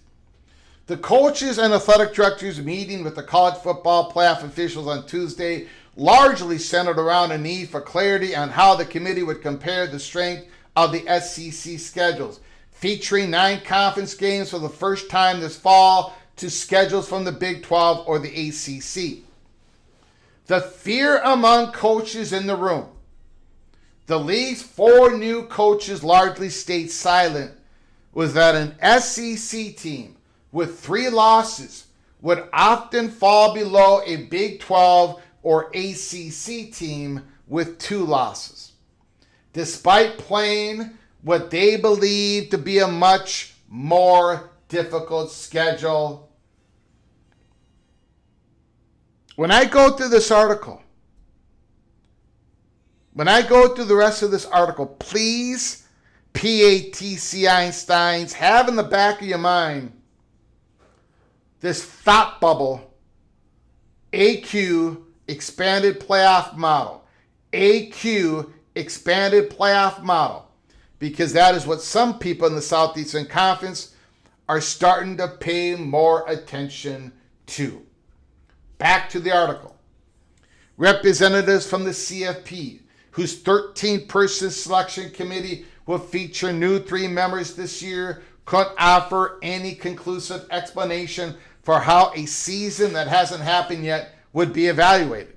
The coaches and athletic directors meeting with the college football playoff officials on Tuesday largely centered around a need for clarity on how the committee would compare the strength of the SEC schedules, featuring 9 conference games for the first time this fall to schedules from the Big 12 or the ACC. The fear among coaches in the room. The league's 4 new coaches largely stayed silent was that an SEC team with 3 losses would often fall below a Big 12 or ACC team with 2 losses, despite playing what they believe to be a much more difficult schedule. When I go through this article, when I go through the rest of this article, please, PATC Einsteins, have in the back of your mind this thought bubble, AQ, expanded playoff model. AQ, expanded playoff model. Because that is what some people in the Southeastern Conference are starting to pay more attention to. Back to the article. Representatives from the CFP, whose 13-person selection committee will feature new 3 members this year, couldn't offer any conclusive explanation for how a season that hasn't happened yet would be evaluated.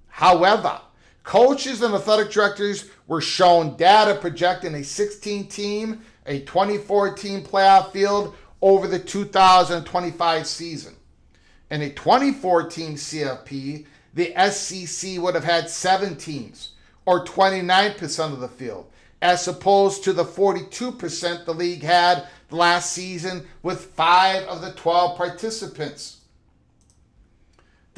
However, coaches and athletic directors were shown data projecting a 16-team, a 24-team playoff field over the 2025 season. In a 24-team CFP, the SEC would have had 7 teams, or 29% of the field, as opposed to the 42% the league had last season with 5 of the 12 participants.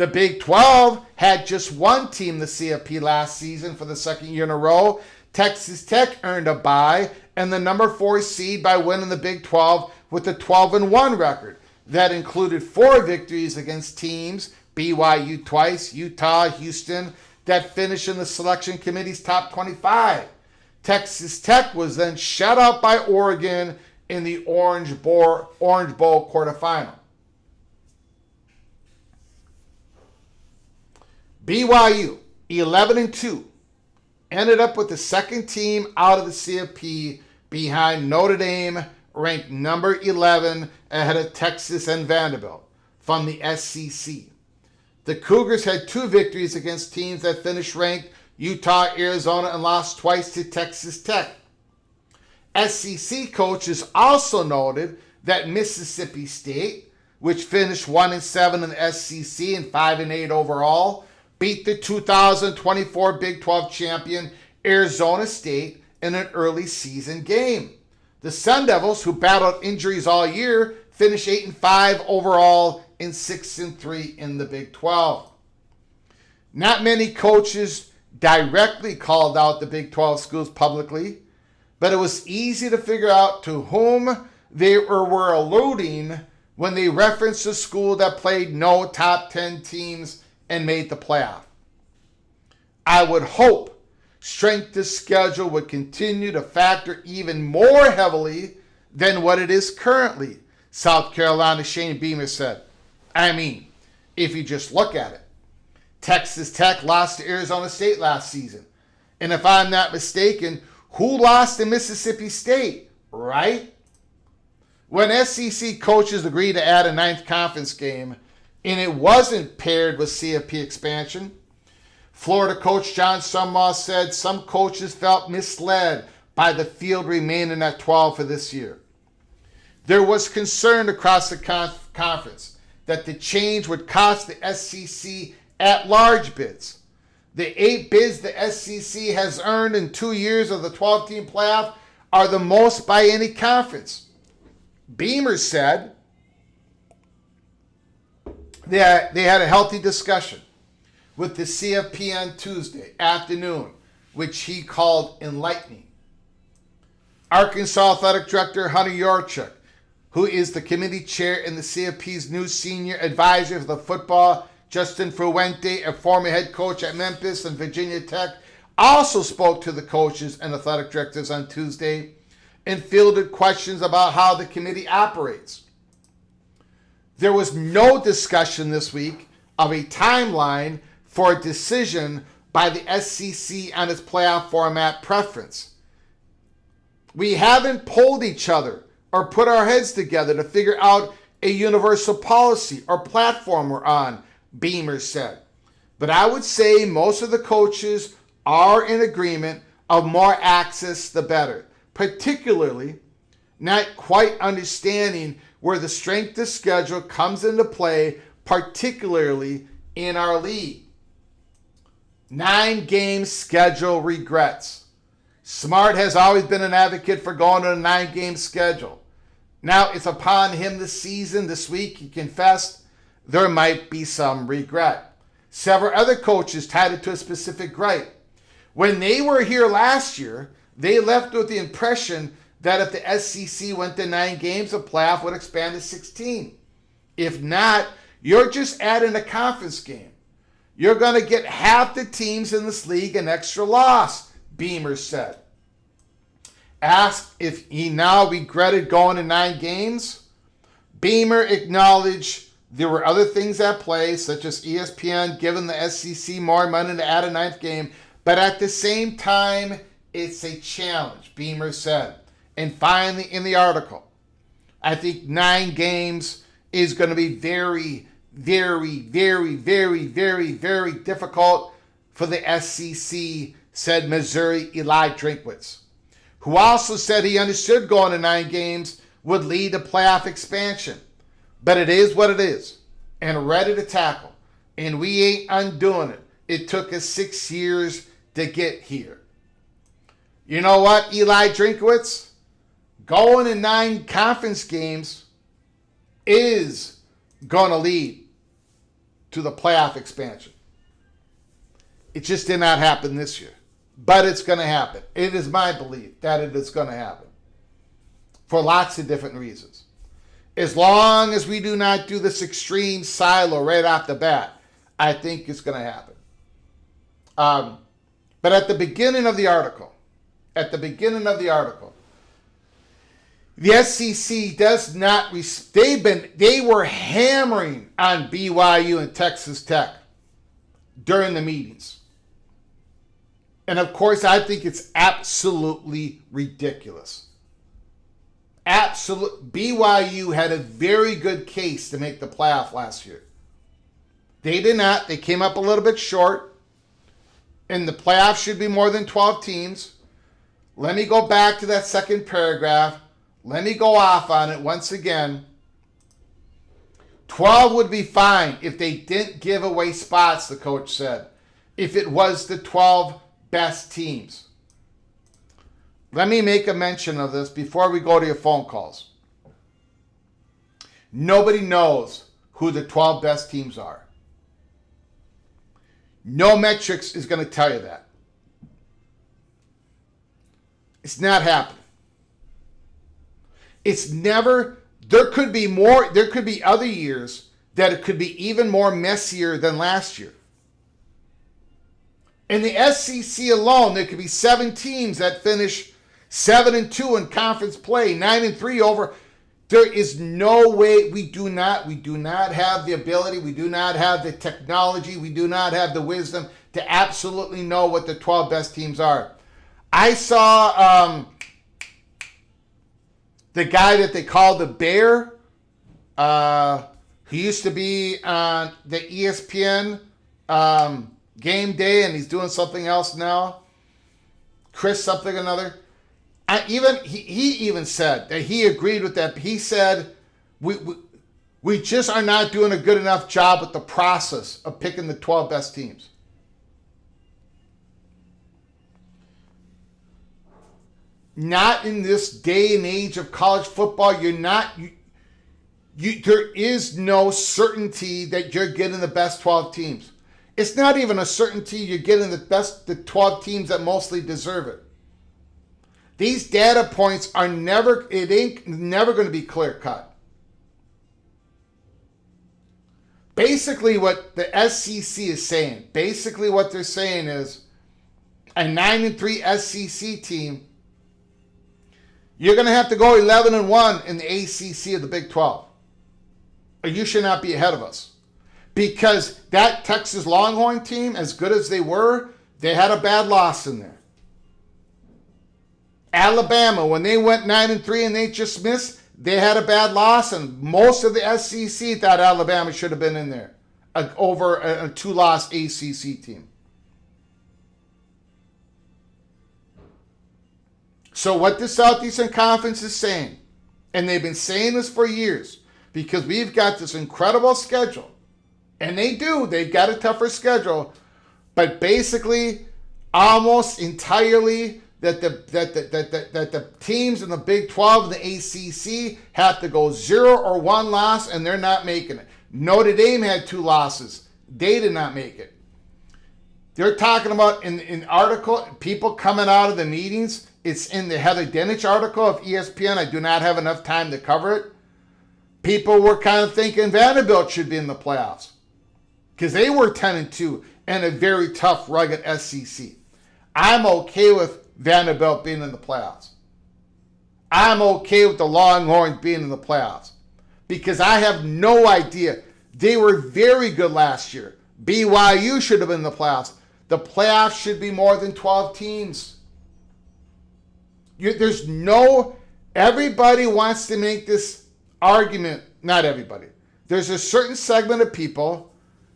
The Big 12 had just one team in the CFP last season for the second year in a row. Texas Tech earned a bye and the number 4 seed by winning the Big 12 with a 12-1 record. That included 4 victories against teams, BYU twice, Utah, Houston, that finished in the selection committee's top 25. Texas Tech was then shut out by Oregon in the Orange Bowl quarterfinal. BYU, 11-2, ended up with the second team out of the CFP behind Notre Dame, ranked number 11 ahead of Texas and Vanderbilt from the SEC. The Cougars had 2 victories against teams that finished ranked, Utah, Arizona, and lost twice to Texas Tech. SEC coaches also noted that Mississippi State, which finished 1-7 in the SEC and 5-8 overall, beat the 2024 Big 12 champion Arizona State in an early season game. The Sun Devils, who battled injuries all year, finished 8-5 overall and 6-3 in the Big 12. Not many coaches directly called out the Big 12 schools publicly, but it was easy to figure out to whom they were alluding when they referenced a school that played no top 10 teams and made the playoff. I would hope strength of schedule would continue to factor even more heavily than what it is currently, South Carolina Shane Beamer said. I mean, if you just look at it. Texas Tech lost to Arizona State last season. And if I'm not mistaken, who lost to Mississippi State, right? When SEC coaches agreed to add a 9th conference game, and it wasn't paired with CFP expansion, Florida coach John Sumrall said some coaches felt misled by the field remaining at 12 for this year. There was concern across the conference that the change would cost the SEC at-large bids. The 8 bids the SEC has earned in 2 years of the 12-team playoff are the most by any conference. Beamer said that they had a healthy discussion with the CFP on Tuesday afternoon, which he called enlightening. Arkansas Athletic Director Hunter Yurchuk, who is the committee chair and the CFP's new senior advisor for the football, Justin Fuente, a former head coach at Memphis and Virginia Tech, also spoke to the coaches and athletic directors on Tuesday and fielded questions about how the committee operates. There was no discussion this week of a timeline for a decision by the SEC on its playoff format preference. We haven't polled each other or put our heads together to figure out a universal policy or platform we're on, Beamer said. But I would say most of the coaches are in agreement of more access the better, particularly not quite understanding where the strength of schedule comes into play, particularly in our league. 9-game schedule regrets. Smart has always been an advocate for going on a 9-game schedule. Now it's upon him this season, this week, he confessed there might be some regret. Several other coaches tied it to a specific gripe. When they were here last year, they left with the impression that if the SEC went to 9 games, the playoff would expand to 16. If not, you're just adding a conference game. You're going to get half the teams in this league an extra loss, Beamer said. Asked if he now regretted going to 9 games, Beamer acknowledged there were other things at play, such as ESPN giving the SEC more money to add a 9th game, but at the same time, it's a challenge, Beamer said. And finally, in the article, I think 9 games is going to be very, very, very, very, very, very difficult for the SEC, said Missouri Eli Drinkwitz, who also said he understood going to 9 games would lead to playoff expansion. But it is what it is, and ready to tackle. And we ain't undoing it. It took us 6 years to get here. You know what, Eli Drinkwitz? Going to 9 conference games is going to lead to the playoff expansion. It just did not happen this year. But it's going to happen. It is my belief that it is going to happen. For lots of different reasons. As long as we do not do this extreme silo right off the bat, I think it's going to happen. But at the beginning of the article, the SEC does not, they were hammering on BYU and Texas Tech during the meetings. And of course, I think it's absolutely ridiculous. BYU had a very good case to make the playoff last year. They did not. They came up a little bit short. And the playoff should be more than 12 teams. Let me go back to that second paragraph. Let me go off on it once again. 12 would be fine if they didn't give away spots, the coach said. If it was the 12 best teams. Let me make a mention of this before we go to your phone calls. Nobody knows who the 12 best teams are. No metrics is going to tell you that. It's not happening. It's never, there could be other years that it could be even more messier than last year. In the SEC alone, there could be 7 teams that finish 7-2 in conference play, 9-3 over. There is no way. We do not have the ability. We do not have the technology. We do not have the wisdom to absolutely know what the 12 best teams are. I saw the guy that they call the Bear. He used to be on the ESPN Game Day, and he's doing something else now. Chris something or another. He even said that he agreed with that. He said, we just are not doing a good enough job with the process of picking the 12 best teams. Not in this day and age of college football. There is no certainty that you're getting the best 12 teams. It's not even a certainty you're getting the 12 teams that mostly deserve it. These data points are never going to be clear cut. Basically what the SEC is saying, what they're saying is a 9-3 SEC team, you're going to have to go 11-1 in the ACC of the Big 12. Or you should not be ahead of us. Because that Texas Longhorn team, as good as they were, they had a bad loss in there. Alabama, when they went 9-3 and they just missed, they had a bad loss, and most of the SEC thought Alabama should have been in there over a 2-loss ACC team. So what the Southeastern Conference is saying, and they've been saying this for years, because we've got this incredible schedule, and they've got a tougher schedule, but basically almost entirely that the teams in the Big 12 and the ACC have to go 0 or 1 loss, and they're not making it. Notre Dame had 2 losses. They did not make it. They're talking about in article, people coming out of the meetings. It's in the Heather Dinich article of ESPN. I do not have enough time to cover it. People were kind of thinking Vanderbilt should be in the playoffs because they were 10-2 and a very tough, rugged SEC. I'm okay with Vanderbilt being in the playoffs. I'm okay with the Longhorns being in the playoffs because I have no idea. They were very good last year. BYU should have been in the playoffs. The playoffs should be more than 12 teams. Everybody wants to make this argument. Not everybody. There's a certain segment of people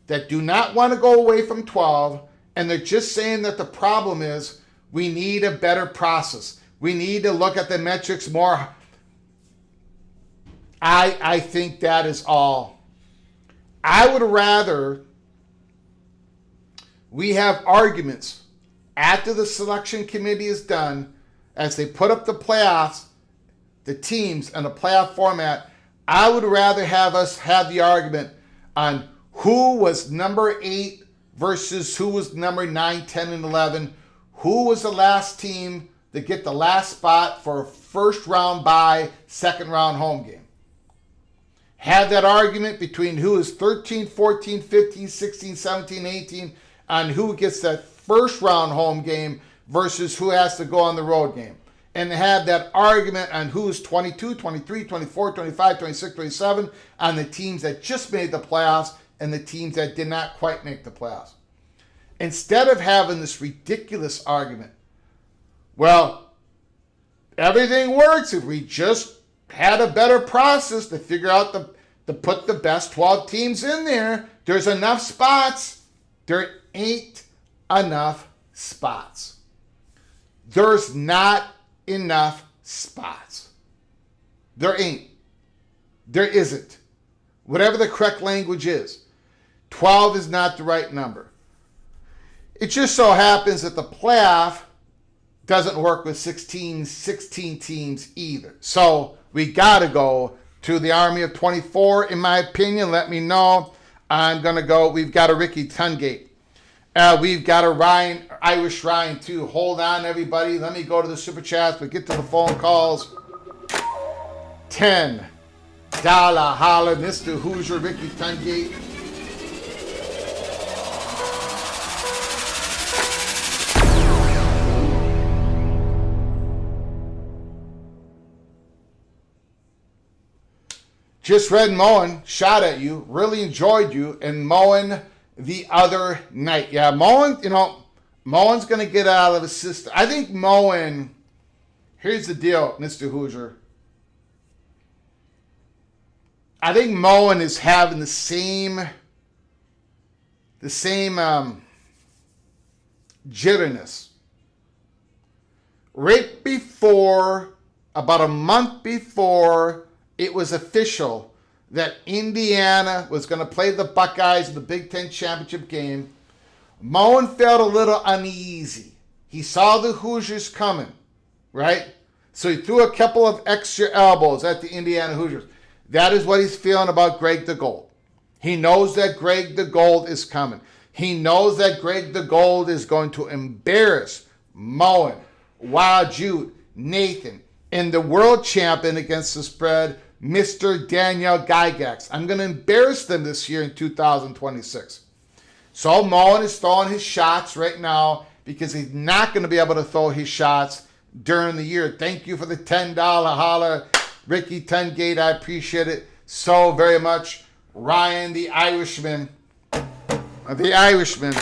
that do not want to go away from 12, and they're just saying that the problem is we need a better process. We need to look at the metrics more. I think that is all. I would rather we have arguments after the selection committee is done, as they put up the playoffs, the teams, and the playoff format. I would rather have us have the argument on who was number 8 versus who was number 9, 10, and 11. Who was the last team to get the last spot for a first round bye, second round home game. Had that argument between who is 13, 14, 15, 16, 17, 18 on who gets that first round home game versus who has to go on the road game. And had that argument on who's 22, 23, 24, 25, 26, 27 on the teams that just made the playoffs and the teams that did not quite make the playoffs. Instead of having this ridiculous argument, well, everything works if we just had a better process to figure out to put the best 12 teams in there. There's enough spots. There ain't enough spots. There's not enough spots. There ain't. There isn't. Whatever the correct language is. 12 is not the right number. It just so happens that the playoff doesn't work with 16 teams either. So we got to go to the Army of 24, in my opinion. Let me know. I'm going to go. We've got a Ricky Tungate. We've got a Irish Ryan too. Hold on, everybody. Let me go to the super chats. We'll get to the phone calls. $10 holler, Mr. Hoosier, Ricky Tungate. Just read Mohr shot at you. Really enjoyed you and Mohr the other night. Yeah, Mohr, Mohr's going to get out of his system. I think Mohr, here's the deal, Mr. Hoosier. I think Mohr is having the same jitterness. Right before, about a month before, it was official that Indiana was going to play the Buckeyes in the Big Ten championship game. Mohr felt a little uneasy. He saw the Hoosiers coming, right? So he threw a couple of extra elbows at the Indiana Hoosiers. That is what he's feeling about Greg the Gold. He knows that Greg the Gold is coming. He knows that Greg the Gold is going to embarrass Mohr, Wild Jude, Nathan, and the world champion against the spread, Mr. Daniel Gygax. I'm going to embarrass them this year in 2026. So Mohr is throwing his shots right now because he's not going to be able to throw his shots during the year. Thank you for the $10 holler, Ricky Tungate. I appreciate it so very much. Ryan, the Irishman. The Irishman.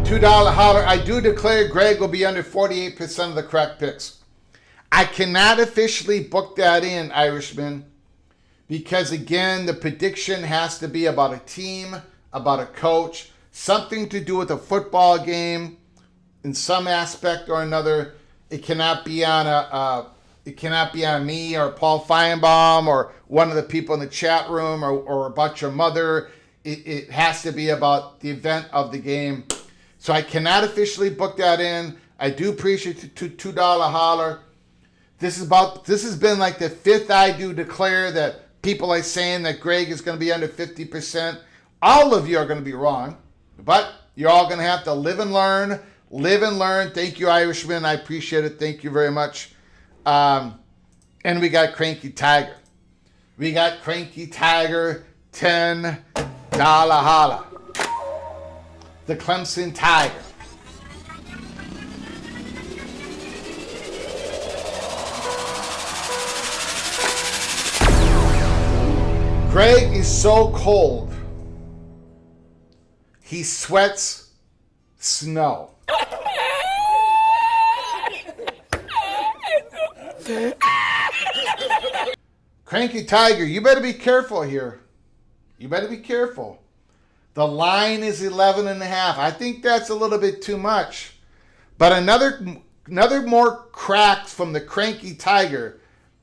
$2 holler. I do declare Greg will be under 48% of the correct picks. I cannot officially book that in, Irishman, because again, the prediction has to be about a team, about a coach, something to do with a football game in some aspect or another. It cannot be on me or Paul Feinbaum or one of the people in the chat room or about your mother. It has to be about the event of the game. So I cannot officially book that in. I do appreciate the $2 holler. This has been like the fifth I do declare that people are saying that Greg is going to be under 50%. All of you are going to be wrong, but you're all going to have to live and learn. Live and learn. Thank you, Irishman. I appreciate it. Thank you very much. And we got Cranky Tiger. We got Cranky Tiger, $10 holler. The Clemson Tiger. Greg is so cold, he sweats snow. Cranky Tiger, you better be careful here. You better be careful. The line is 11.5. I think that's a little bit too much. But another more cracks from the Cranky Tiger,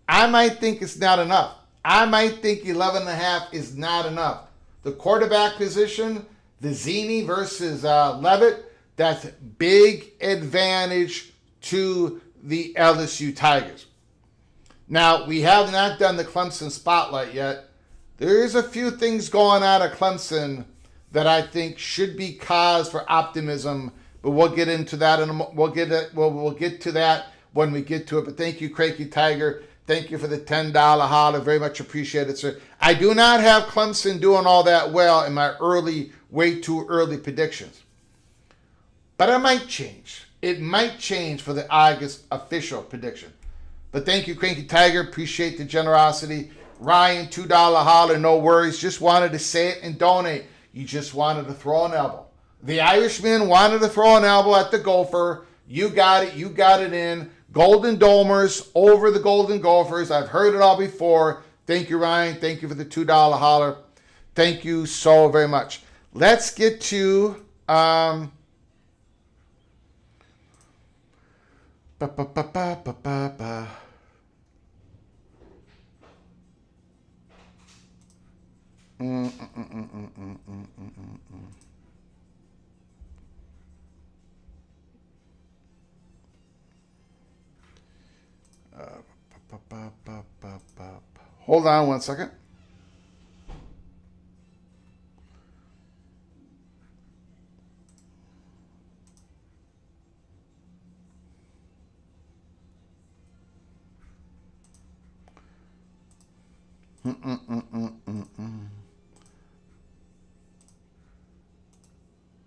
I might think it's not enough. I might think 11.5 is not enough. The quarterback position, Vizzini versus Levitt, That's big advantage to the LSU Tigers. Now, we have not done the Clemson spotlight yet. There is a few things going on at Clemson that I think should be cause for optimism, but we'll get into that we'll get to that when we get to it. But thank you, Cranky Tiger. Thank you for the $10 holler. Very much appreciated, sir. I do not have Clemson doing all that well in my way too early predictions. But it might change. It might change for the August official prediction. But thank you, Cranky Tiger. Appreciate the generosity. Ryan, $2 holler. No worries. Just wanted to say it and donate. You just wanted to throw an elbow. The Irishman wanted to throw an elbow at the Gopher. You got it. You got it in. Golden Domers over the Golden Gophers. I've heard it all before. Thank you, Ryan. Thank you for the $2 holler. Thank you so very much. Let's get to hold on one second.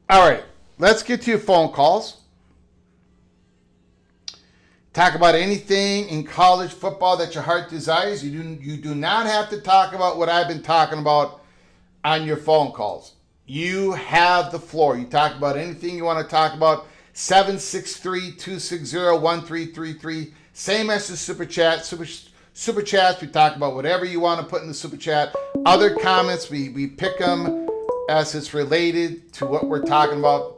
All right, let's get to your phone calls. Talk about anything in college football that your heart desires. You do not have to talk about what I've been talking about on your phone calls. You have the floor. You talk about anything you want to talk about. 763-260-1333. Same as the Super Chat. Super Chats, we talk about whatever you want to put in the Super Chat. Other comments, we pick them as it's related to what we're talking about.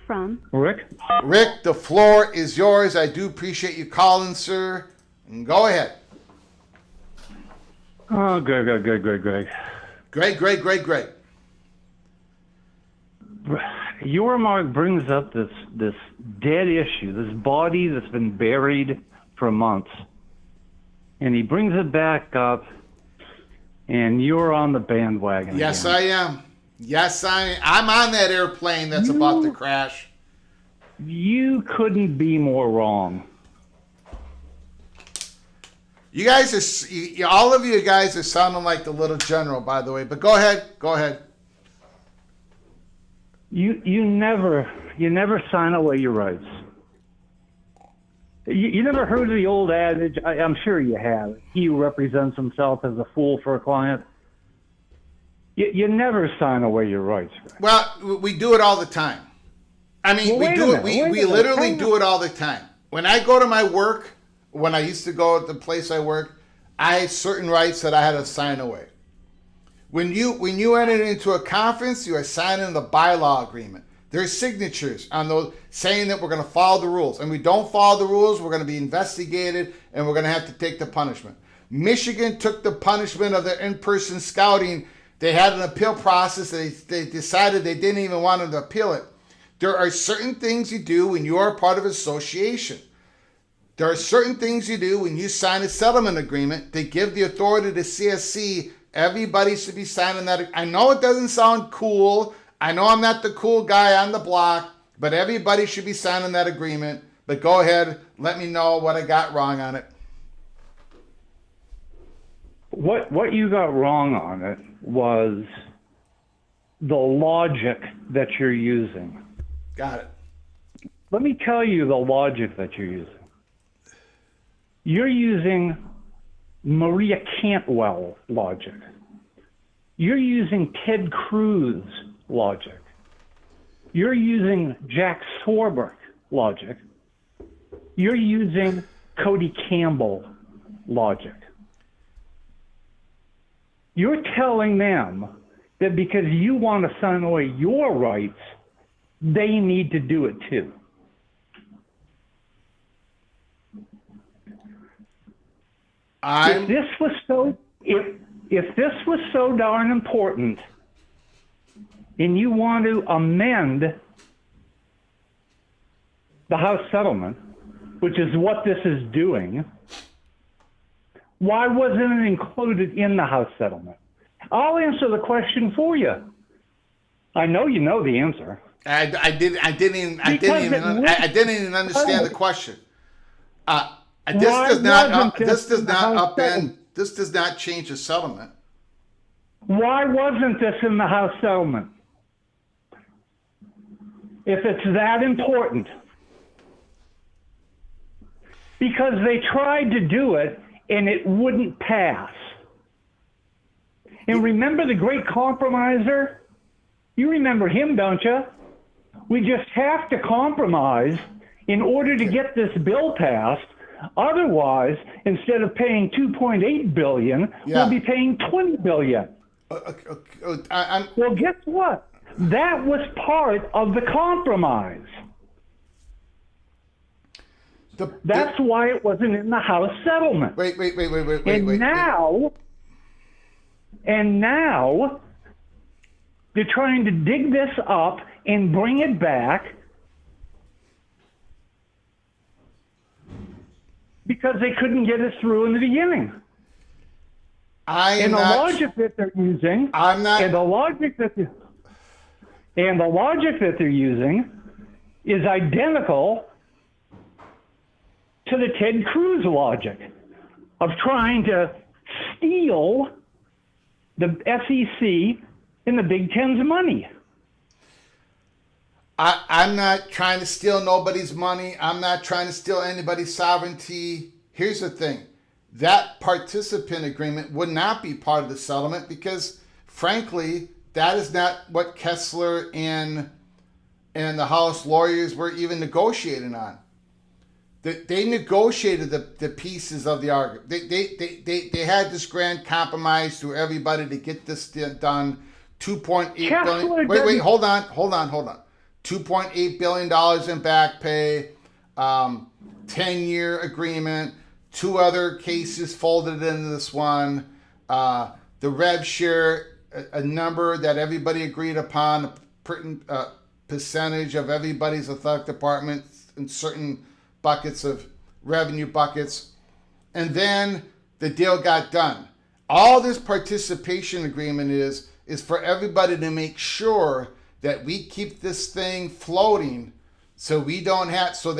From Rick, the floor is yours. I do appreciate you calling, sir. And go ahead. oh, good. Great. Your remark brings up this dead issue, this body that's been buried for months, and he brings it back up, and you're on the bandwagon. Yes, again. I am. Yes, I'm on that airplane that's about to crash. You couldn't be more wrong. You guys are, all of you guys are sounding like the little general, by the way. But go ahead. You never sign away your rights. You never heard of the old adage? I'm sure you have. He who represents himself as a fool for a client. You never sign away your rights. Well, we do it all the time. I mean, we do it. We literally do it all the time. When I go to my work, when I used to go at the place I work, I had certain rights that I had to sign away. When you enter into a conference, you are signing the bylaw agreement. There's signatures on those saying that we're going to follow the rules. And we don't follow the rules, we're going to be investigated, and we're going to have to take the punishment. Michigan took the punishment of their in-person scouting. They had an appeal process. They decided they didn't even want to appeal it. There are certain things you do when you are part of an association. There are certain things you do when you sign a settlement agreement. They give the authority to CSC. Everybody should be signing that. I know it doesn't sound cool. I know I'm not the cool guy on the block, but everybody should be signing that agreement. But go ahead, let me know what I got wrong on it. What you got wrong on it was the logic that you're using. Got it. Let me tell you the logic that you're using. You're using Maria Cantwell logic. You're using Ted Cruz logic. You're using Jack Swarbrick logic. You're using Cody Campbell logic. You're telling them that because you want to sign away your rights, they need to do it too. If if this was so darn important and you want to amend the House settlement, which is what this is doing, why wasn't it included in the House settlement? I'll answer the question for you. I know you know the answer. I didn't even understand the question. This does not change the settlement. Why wasn't this in the House settlement? If it's that important. Because they tried to do it and it wouldn't pass. And remember the great compromiser? You remember him, don't you? We just have to compromise in order to get this bill passed. Otherwise, instead of paying $2.8 billion, we'll be paying $20 billion. Well, guess what? That was part of the compromise. That's why it wasn't in the House settlement. Wait. And now they're trying to dig this up and bring it back because they couldn't get it through in the beginning. The logic that they're using is identical to the Ted Cruz logic of trying to steal the SEC and the Big Ten's money. I'm not trying to steal nobody's money. I'm not trying to steal anybody's sovereignty. Here's the thing. That participant agreement would not be part of the settlement because, frankly, that is not what Kessler and the House lawyers were even negotiating on. They negotiated the pieces of the argument. They had this grand compromise through everybody to get this done. $2.8 billion. Wait, hold on. $2.8 billion in back pay, 10-year agreement, 2 other cases folded into this one, the rev share, a number that everybody agreed upon, a percentage of everybody's athletic department in certain buckets of revenue buckets, and then the deal got done. All this participation agreement is for everybody to make sure that we keep this thing floating so they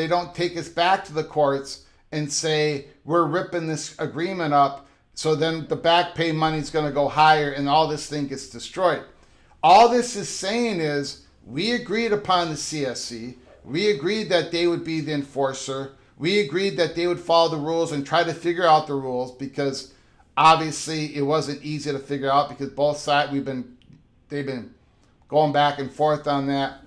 don't take us back to the courts and say we're ripping this agreement up, so then the back pay money is going to go higher and all this thing gets destroyed. All this is saying is we agreed upon the CSC. We agreed that they would be the enforcer. We agreed that they would follow the rules and try to figure out the rules because obviously it wasn't easy to figure out because both sides, they've been going back and forth on that.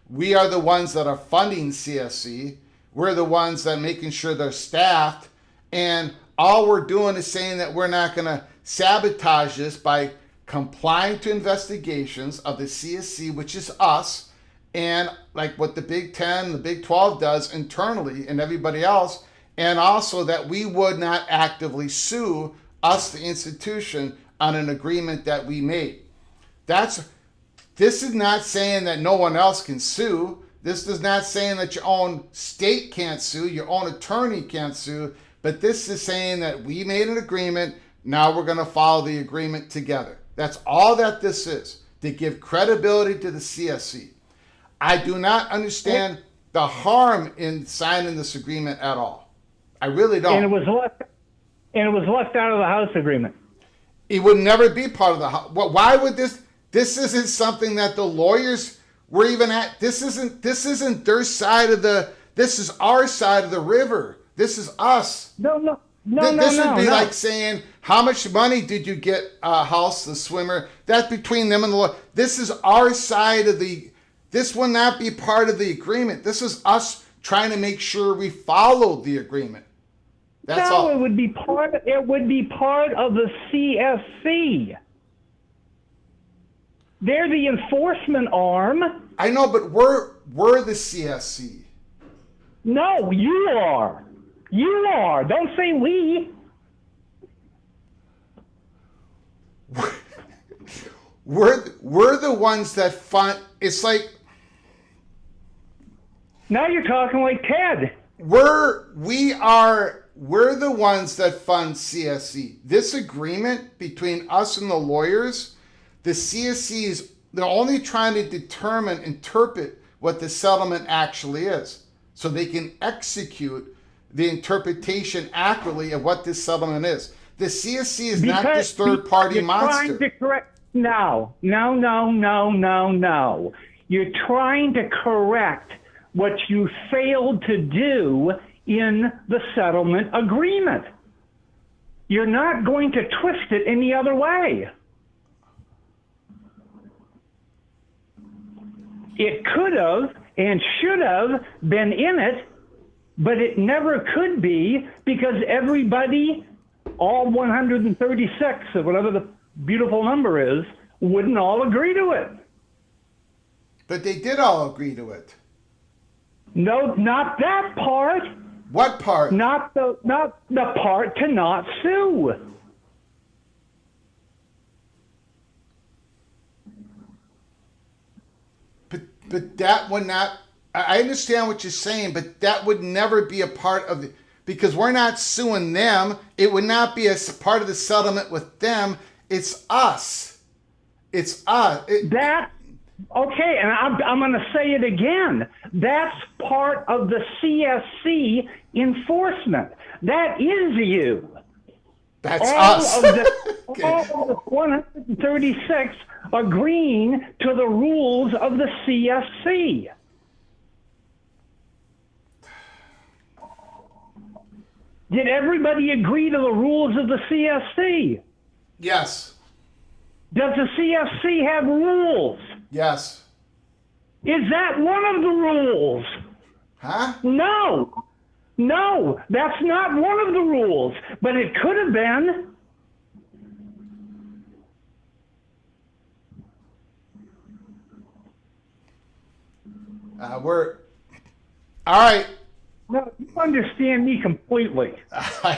We are the ones that are funding CSC. We're the ones that are making sure they're staffed. And all we're doing is saying that we're not going to sabotage this by complying to investigations of the CSC, which is us, and like what the Big Ten, the Big 12 does internally and everybody else, and also that we would not actively sue us, the institution, on an agreement that we made. This is not saying that no one else can sue. This is not saying that your own state can't sue, your own attorney can't sue, but this is saying that we made an agreement, now we're going to follow the agreement together. That's all that this is, to give credibility to the CSC. I do not understand the harm in signing this agreement at all. I really don't. And it was left out of the House agreement. It would never be part of the House. Why would this isn't something that the lawyers were even at. This isn't their side of this is our side of the river. This is us. No. This would be like saying, how much money did you get, House, the swimmer? That's between them and the law. This is our side of this will not be part of the agreement. This is us trying to make sure we follow the agreement. That's all. It would be part of the CSC. They're the enforcement arm. I know, but we're the CSC. No, you are. You are. Don't say we. we're the ones that fund. It's like Now you're talking like Ted. we're the ones that fund CSC. This agreement between us and the lawyers, the CSC is they're only trying to interpret what the settlement actually is, so they can execute the interpretation accurately of what this settlement is. The CSC is not this third-party monster. Trying to correct. No. You're trying to correct what you failed to do in the settlement agreement. You're not going to twist it any other way. It could have and should have been in it, but it never could be because everybody, all 136 or whatever the beautiful number is, wouldn't all agree to it. But they did all agree to it. No, not that part. What part? Not the part to not sue. But that would not. I understand what you're saying, but that would never be a part of the, because we're not suing them. It would not be a part of the settlement with them. It's us. It's us. Okay, and I'm going to say it again. That's part of the CSC enforcement. That is you. That's us. Okay. All of the 136 agreeing to the rules of the CSC. Did everybody agree to the rules of the CSC? Yes. Does the CSC have rules? Yes. Is that one of the rules? Huh? No. No, that's not one of the rules, but it could have been. We're all right. No, you understand me completely. All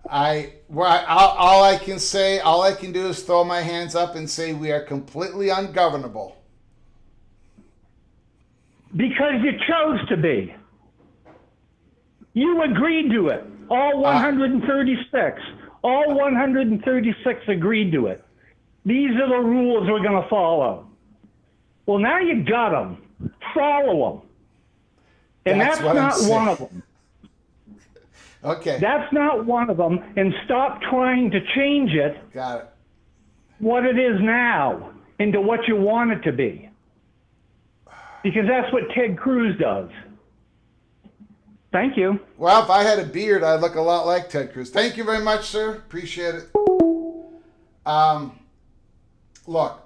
I can say, all I can do is throw my hands up and say we are completely ungovernable. Because you chose to be. You agreed to it. All 136. All 136 agreed to it. These are the rules we're going to follow. Well, now you got them. Follow them. And that's not one of them. Okay. That's not one of them. And stop trying to change it. Got it. What it is now into what you want it to be. Because that's what Ted Cruz does. Thank you. Well, if I had a beard, I'd look a lot like Ted Cruz. Thank you very much, sir. Appreciate it. Look.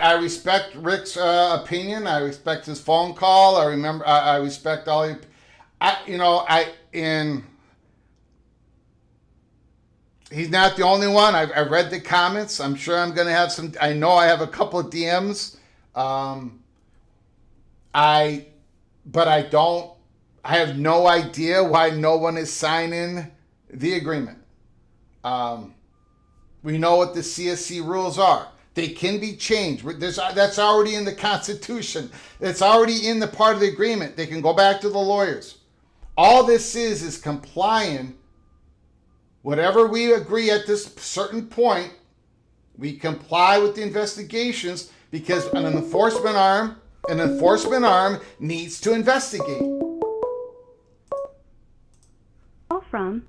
I respect Rick's opinion. I respect his phone call. I respect all your. He's not the only one. I read the comments. I'm sure I'm going to have some. I know I have a couple of DMs. I have no idea why no one is signing the agreement. We know what the CSC rules are. They can be changed. That's already in the Constitution. It's already in the part of the agreement. They can go back to the lawyers. All this is complying. Whatever we agree at this certain point, we comply with the investigations because an enforcement arm needs to investigate. Call from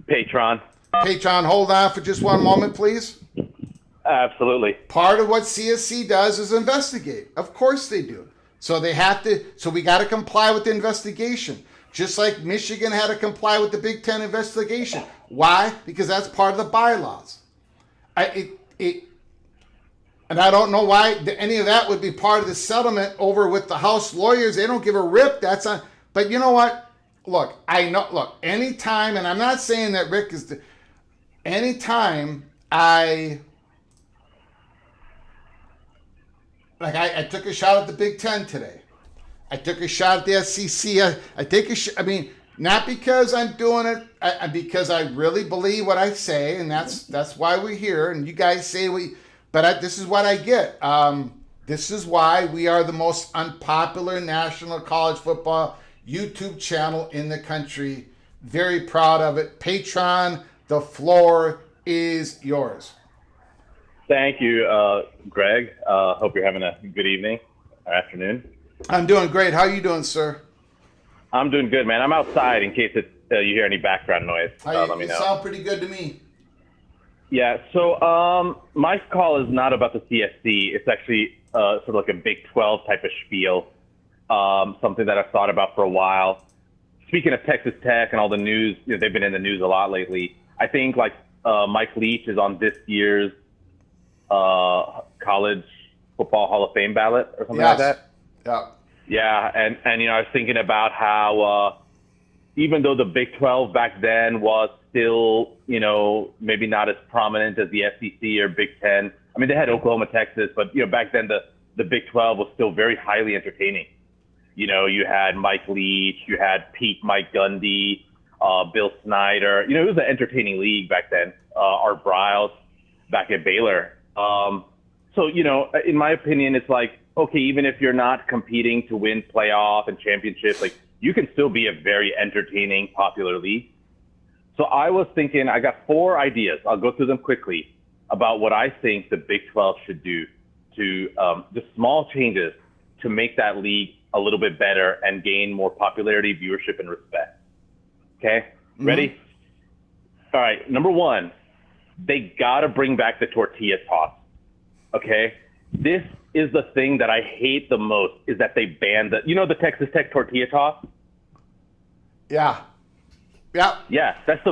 Patron. Patron, hold on for just one moment, please. Absolutely. Part of what CSC does is investigate. Of course they do. So they have to. So we got to comply with the investigation. Just like Michigan had to comply with the Big Ten investigation. Why? Because that's part of the bylaws. And I don't know why any of that would be part of the settlement over with the House lawyers. They don't give a rip. That's on. But you know what? Look, anytime, and I'm not saying that Rick is. Anytime like I took a shot at the Big Ten today. I took a shot at the SEC. I take a I mean, not because I'm doing it, because I really believe what I say, and that's why we're here. And you guys say this is what I get. This is why we are the most unpopular national college football YouTube channel in the country. Very proud of it. Patron, the floor is yours. Thank you, Greg. Hope you're having a good evening or afternoon. I'm doing great. How are you doing, sir? I'm doing good, man. I'm outside in case you hear any background noise. Let me know. You sound pretty good to me. Yeah, so my call is not about the CSC. It's actually sort of like a Big 12 type of spiel, something that I've thought about for a while. Speaking of Texas Tech and all the news, they've been in the news a lot lately. I think like Mike Leach is on this year's College Football Hall of Fame ballot or something like that. Yeah. Yeah, and I was thinking about how even though the Big 12 back then was still, maybe not as prominent as the SEC or Big 10. I mean, they had Oklahoma, Texas, but back then the Big 12 was still very highly entertaining. You had Mike Leach, you had Pete Mike Gundy, Bill Snyder. It was an entertaining league back then. Art Briles back at Baylor. So, in my opinion, it's like, okay, even if you're not competing to win playoff and championships, like you can still be a very entertaining, popular league. So I was thinking, I got 4 ideas. I'll go through them quickly about what I think the Big 12 should do to just small changes to make that league a little bit better and gain more popularity, viewership, and respect. Okay, ready? All right, number 1, they got to bring back the tortilla toss. Okay, this is the thing that I hate the most, is that they banned the Texas Tech tortilla toss. Yeah. Yeah, that's a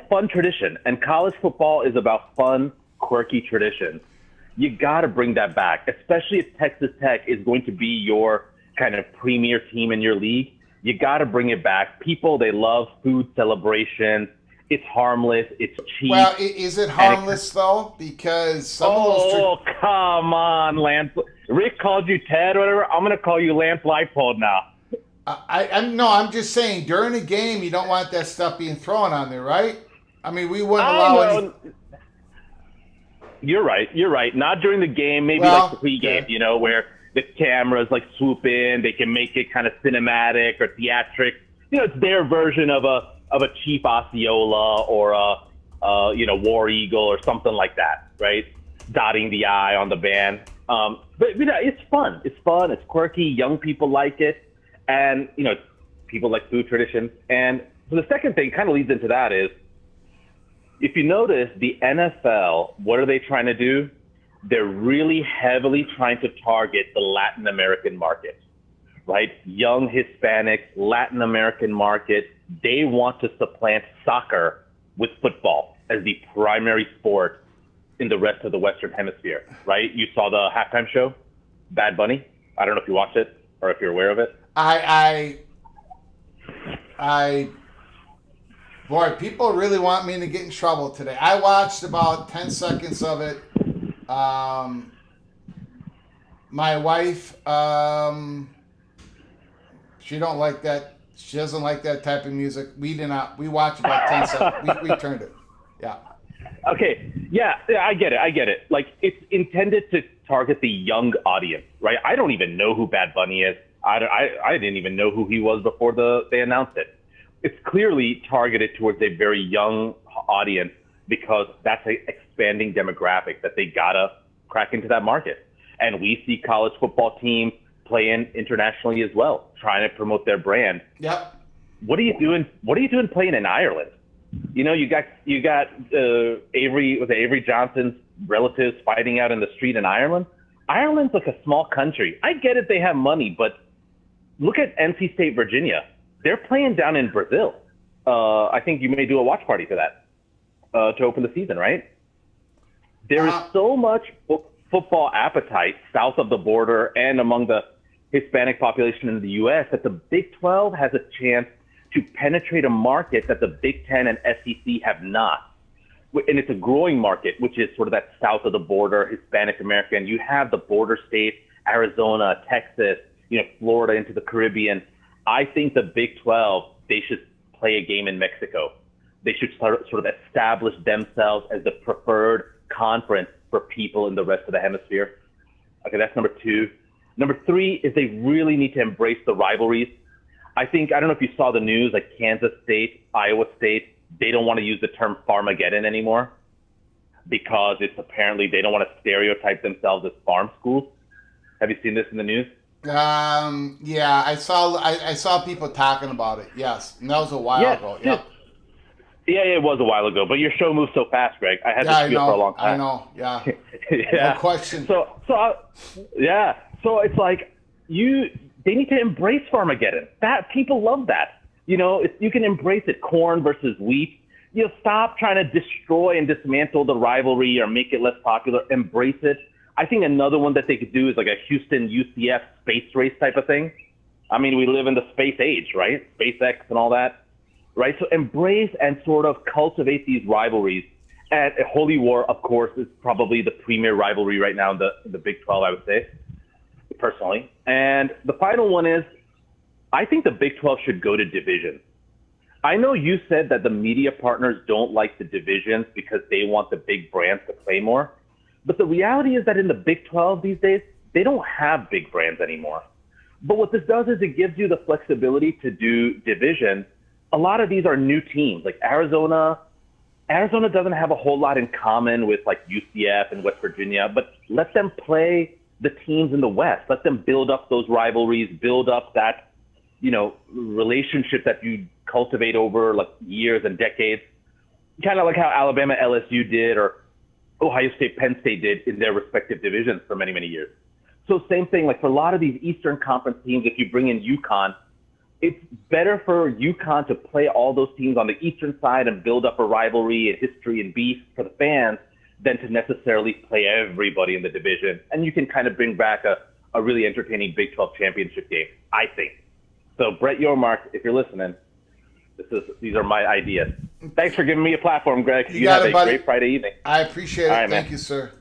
fun tradition, and college football is about fun, quirky traditions. You got to bring that back, especially if Texas Tech is going to be your kind of premier team in your league. You got to bring it back. People, they love food celebrations. It's harmless. It's cheap. Well, is it harmless though? Because some of those. Come on, Lance. Rick called you Ted or whatever. I'm gonna call you Lance Leipold now. I'm just saying during the game you don't want that stuff being thrown on there, right? I mean, we wouldn't allow any. You're right. Not during the game. Maybe like the pregame, where the cameras like swoop in. They can make it kind of cinematic or theatric. It's their version of a cheap Osceola or a War Eagle or something like that, right? Dotting the I on the band. But it's fun. It's fun. It's quirky. Young people like it, and people like food traditions. And so the second thing kind of leads into that is, if you notice, the NFL, what are they trying to do? They're really heavily trying to target the Latin American market, right? Young Hispanics, Latin American market. They want to supplant soccer with football as the primary sport in the rest of the Western Hemisphere, right? You saw the halftime show, Bad Bunny. I don't know if you watched it or if you're aware of it. Boy, people really want me to get in trouble today. I watched about 10 seconds of it. My wife, she don't like that. She doesn't like that type of music. We watched about 10 seconds. We turned it. Yeah. Okay. Yeah, I get it. Like, it's intended to target the young audience, right? I don't even know who Bad Bunny is. I didn't even know who he was before they announced it. It's clearly targeted towards a very young audience because that's an expanding demographic that they gotta crack into that market. And we see college football teams playing internationally as well, trying to promote their brand. Yep. What are you doing? What are you doing playing in Ireland? You got Avery Johnson's relatives fighting out in the street in Ireland. Ireland's like a small country. I get it, they have money, but look at NC State, Virginia. They're playing down in Brazil. I think you may do a watch party for that to open the season, right? There is so much football appetite south of the border and among the Hispanic population in the U.S. that the Big 12 has a chance to penetrate a market that the Big 10 and SEC have not. and it's a growing market, which is sort of that south of the border, Hispanic American. You have the border states, Arizona, Texas, Florida into the Caribbean. I think the Big 12, they should play a game in Mexico. They should sort of establish themselves as the preferred conference for people in the rest of the hemisphere. Okay, that's number 2. Number 3 is they really need to embrace the rivalries. I don't know if you saw the news, like Kansas State, Iowa State, they don't want to use the term Farmageddon anymore because it's apparently they don't want to stereotype themselves as farm schools. Have you seen this in the news? Yeah, I saw people talking about it. Yes, and that was a while ago. Yep. Yeah, it was a while ago, but your show moves so fast, Greg. I had to feel for a long time. I know. Yeah. Yeah. No question. So it's like they need to embrace Farmageddon. That people love that. You can embrace it. Corn versus wheat. Stop trying to destroy and dismantle the rivalry or make it less popular. Embrace it. I think another one that they could do is like a Houston UCF space race type of thing. I mean, we live in the space age, right? SpaceX and all that, right? So embrace and sort of cultivate these rivalries. And Holy War, of course, is probably the premier rivalry right now in the Big 12, I would say, personally. And the final one is, I think the Big 12 should go to divisions. I know you said that the media partners don't like the divisions because they want the big brands to play more. But the reality is that in the Big 12 these days, they don't have big brands anymore. But what this does is it gives you the flexibility to do divisions. A lot of these are new teams, like Arizona. Arizona doesn't have a whole lot in common with like UCF and West Virginia, but let them play the teams in the West. Let them build up those rivalries, build up that, relationship that you cultivate over like years and decades. Kind of like how Alabama, LSU did, or Ohio State, Penn State did in their respective divisions for many, many years. So same thing, like for a lot of these Eastern Conference teams, if you bring in UConn, it's better for UConn to play all those teams on the Eastern side and build up a rivalry and history and beef for the fans than to necessarily play everybody in the division. And you can kind of bring back a really entertaining Big 12 championship game, I think. So Brett Yormark, if you're listening, these are my ideas. Thanks for giving me a platform, Greg. You have a great Friday evening. I appreciate it. All right, Thank you, sir.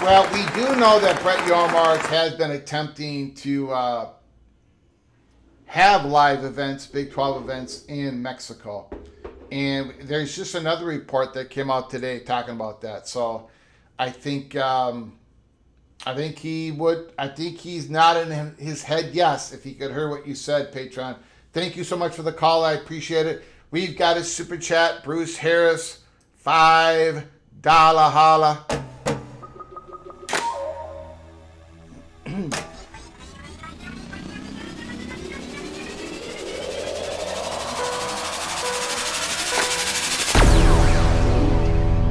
Well, we do know that Brett Yormark has been attempting to have live events, Big 12 events in Mexico. And there's just another report that came out today talking about that. So I think he would. I think he's not in his head yes if he could hear what you said, Patron. Thank you so much for the call. I appreciate it. We've got a super chat. Bruce Harris, $5 holla.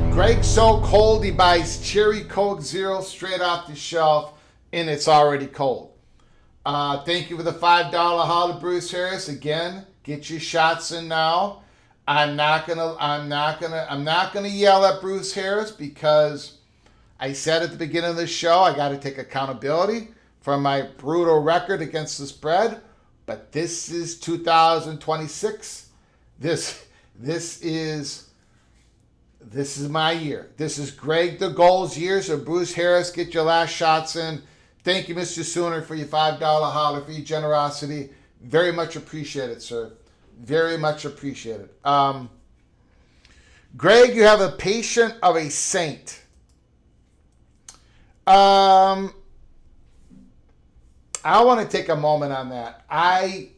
Greg's so cold he buys Cherry Coke Zero straight off the shelf, and it's already cold. Thank you for the $5 holla, Bruce Harris. Again, get your shots in now. I'm not gonna yell at Bruce Harris because I said at the beginning of the show I got to take accountability for my brutal record against the spread. But this is 2026. This is my year. This is Greg the Goals year. So Bruce Harris, get your last shots in. Thank you, Mr. Sooner, for your $5 holler, for your generosity. Very much appreciated, sir. Very much appreciated. Greg, you have a patient of a saint. I want to take a moment on that. I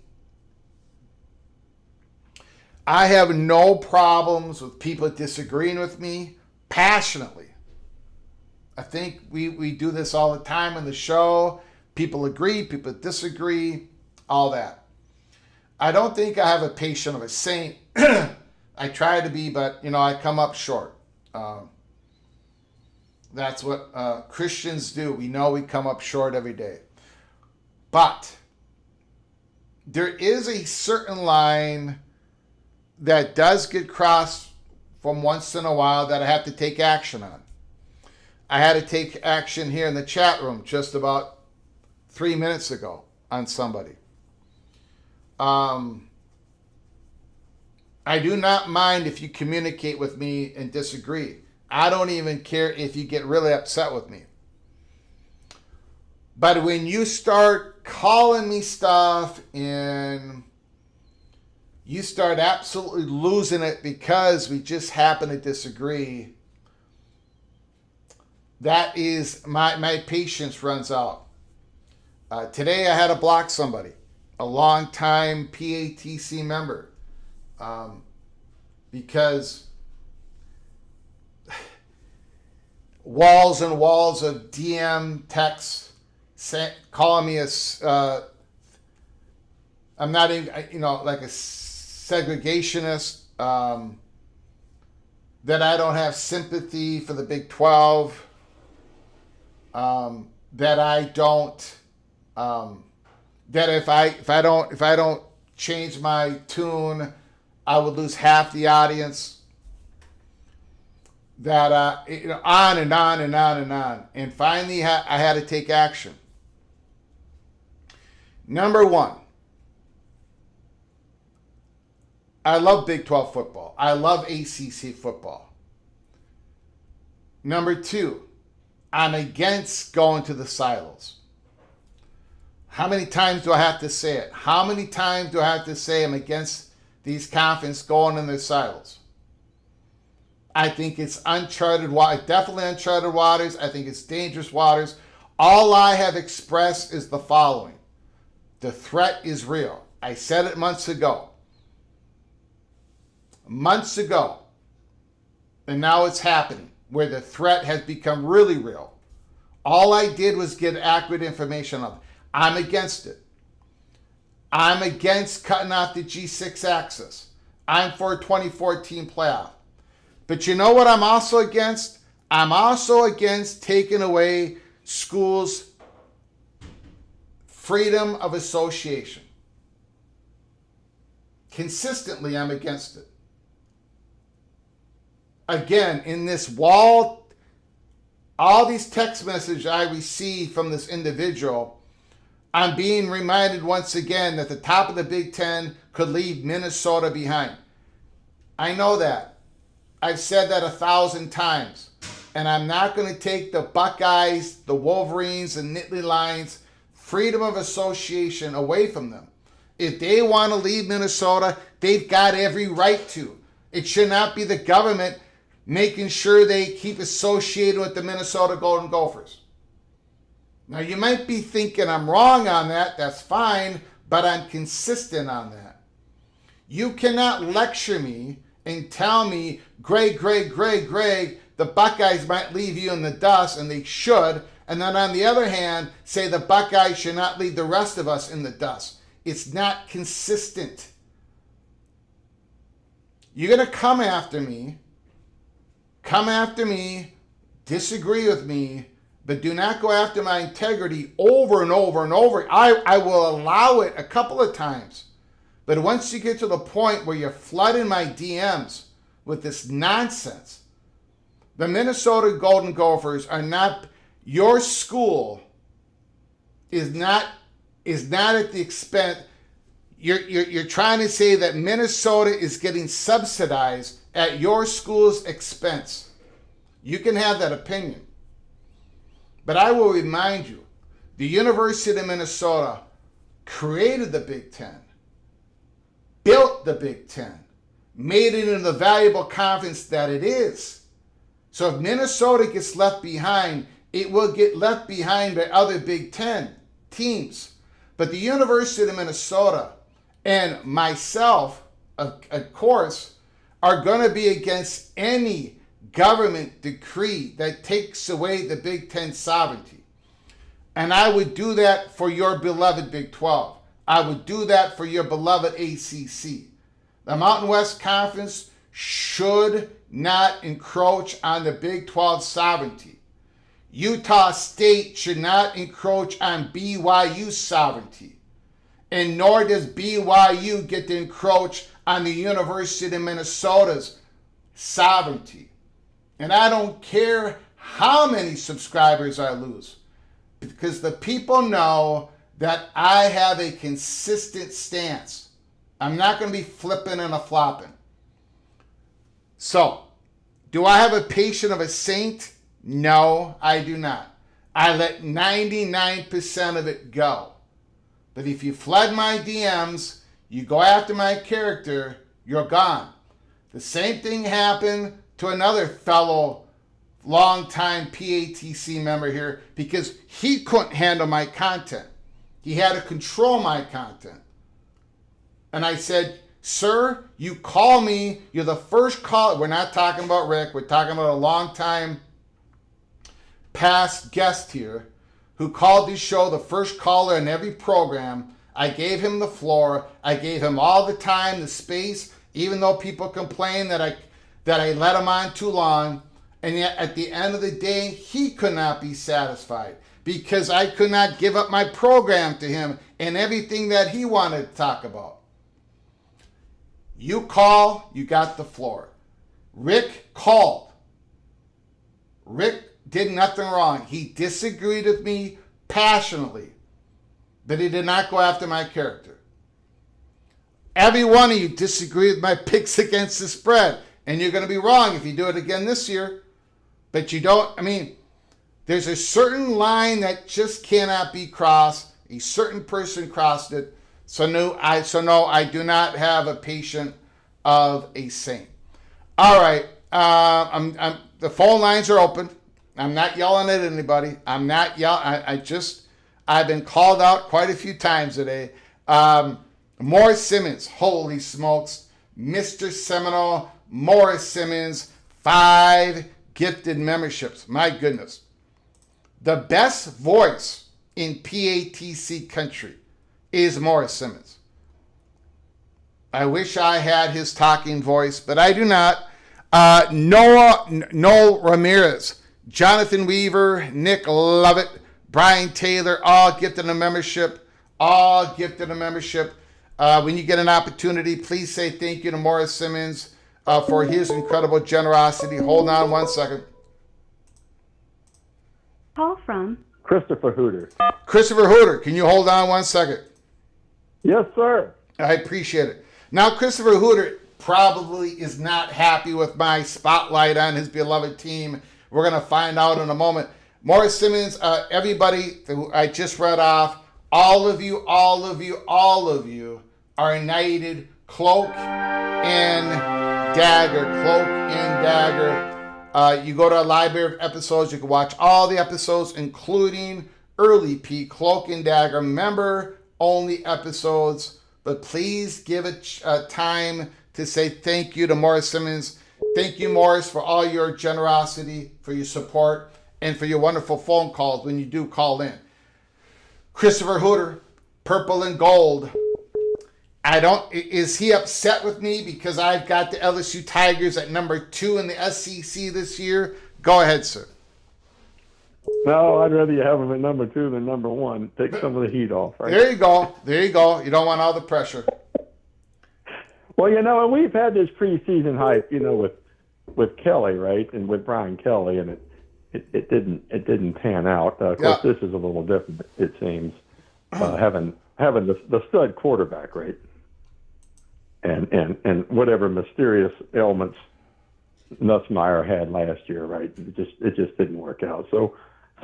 have no problems with people disagreeing with me passionately. I think we do this all the time in the show. People agree, people disagree, all that. I don't think I have a patient of a saint. I try to be, but, I come up short. That's what Christians do. We know we come up short every day. But there is a certain line that does get crossed from once in a while that I have to take action on. I had to take action here in the chat room just about 3 minutes ago on somebody. I do not mind if you communicate with me and disagree. I don't even care if you get really upset with me. But when you start calling me stuff and you start absolutely losing it because we just happen to disagree, that is, my patience runs out. Today I had to block somebody, a long-time PATC member, because walls and walls of DM texts calling me I'm not even, like a segregationist, that I don't have sympathy for the Big 12, that I don't, that if I don't change my tune, I would lose half the audience. That on and on and on and on. And finally, I had to take action. Number one, I love Big 12 football. I love ACC football. Number two, I'm against going to the silos. How many times do I have to say it? How many times do I have to say I'm against these conferences going in their silos? I think it's uncharted waters, definitely uncharted waters. I think it's dangerous waters. All I have expressed is the following. The threat is real. I said it months ago. And now it's happening, where the threat has become really real. All I did was get accurate information on it. I'm against it. I'm against cutting off the G6 axis. I'm for a 2014 playoff. But you know what I'm also against? I'm also against taking away schools' freedom of association. Consistently, I'm against it. Again, in this wall, all these text messages I received from this individual, I'm being reminded once again that the top of the Big Ten could leave Minnesota behind. I know that. I've said that 1,000 times. And I'm not going to take the Buckeyes, the Wolverines, and Nittany Lions freedom of association away from them. If they want to leave Minnesota, they've got every right to. It should not be the government making sure they keep associated with the Minnesota Golden Gophers. Now, you might be thinking I'm wrong on that. That's fine, but I'm consistent on that. You cannot lecture me and tell me, Greg, the Buckeyes might leave you in the dust, and they should, and then on the other hand, say the Buckeyes should not leave the rest of us in the dust. It's not consistent. You're going to come after me, disagree with me, but do not go after my integrity over and over and over. I will allow it a couple of times. But once you get to the point where you're flooding my DMs with this nonsense, the Minnesota Golden Gophers are not, your school is not at the expense. You're trying to say that Minnesota is getting subsidized at your school's expense. You can have that opinion. But I will remind you, the University of Minnesota created the Big Ten, built the Big Ten, made it into the valuable conference that it is. So if Minnesota gets left behind, it will get left behind by other Big Ten teams. But the University of Minnesota and myself, of course, are going to be against any government decree that takes away the Big Ten sovereignty. And I would do that for your beloved Big 12. I would do that for your beloved ACC. The Mountain West Conference should not encroach on the Big 12 sovereignty. Utah State should not encroach on BYU's sovereignty. And nor does BYU get to encroach on the University of Minnesota's sovereignty. And I don't care how many subscribers I lose. because the people know that I have a consistent stance. I'm not going to be flipping and a flopping. So, do I have a patient of a saint? No, I do not. I let 99% of it go. But if you flood my DMs, you go after my character, you're gone. The same thing happened to another fellow longtime PATC member here because he couldn't handle my content. He had to control my content. And I said, sir, you call me, you're the first call. We're not talking about Rick. We're talking about a longtime past guest here who called this show, the first caller in every program. I gave him the floor. I gave him all the time, the space, even though people complain that I let him on too long. And yet at the end of the day, he could not be satisfied because I could not give up my program to him and everything that he wanted to talk about. You call, you got the floor. Rick called. Rick did nothing wrong. He disagreed with me passionately, but he did not go after my character. Every one of you disagree with my picks against the spread, and you're going to be wrong if you do it again this year. But you don't, there's a certain line that just cannot be crossed. A certain person crossed it. So no, I do not have a patient of a saint. All right, the phone lines are open. I'm not yelling at anybody. I'm not yelling. I've been called out quite a few times today. Mohr Simmons, holy smokes, Mr. Seminole, Mohr Simmons, 5 gifted memberships. My goodness, the best voice in PATC country is Mohr Simmons. I wish I had his talking voice, but I do not. Noel Ramirez, Jonathan Weaver, Nick Lovett, Brian Taylor, all gifted a membership. All gifted a membership. When you get an opportunity, please say thank you to Mohr Simmons for his incredible generosity. Hold on one second. Call from Christopher Hooter. Christopher Hooter, can you hold on one second? Yes, sir. I appreciate it. Now, Christopher Hooter probably is not happy with my spotlight on his beloved team. We're going to find out in a moment. Mohr Simmons, everybody who I just read off, all of you are united cloak and dagger. Cloak and dagger. You go to a library of episodes. You can watch all the episodes, including early P, Cloak and Dagger, member-only episodes. But please give it time to say thank you to Mohr Simmons. Thank you, Morris, for all your generosity, for your support, and for your wonderful phone calls when you do call in. Christopher Hooter, purple and gold. Is he upset with me because I've got the LSU Tigers at number 2 in the SEC this year? Go ahead, sir. No, I'd rather you have them at number 2 than number 1. Take some of the heat off, right? There you go. You don't want all the pressure. Well, and we've had this preseason hype, with Kelly, right, and with Brian Kelly, and it didn't pan out. Of course, this is a little different, it seems, having the stud quarterback, right, and whatever mysterious ailments Nussmeier had last year, right, it just didn't work out. So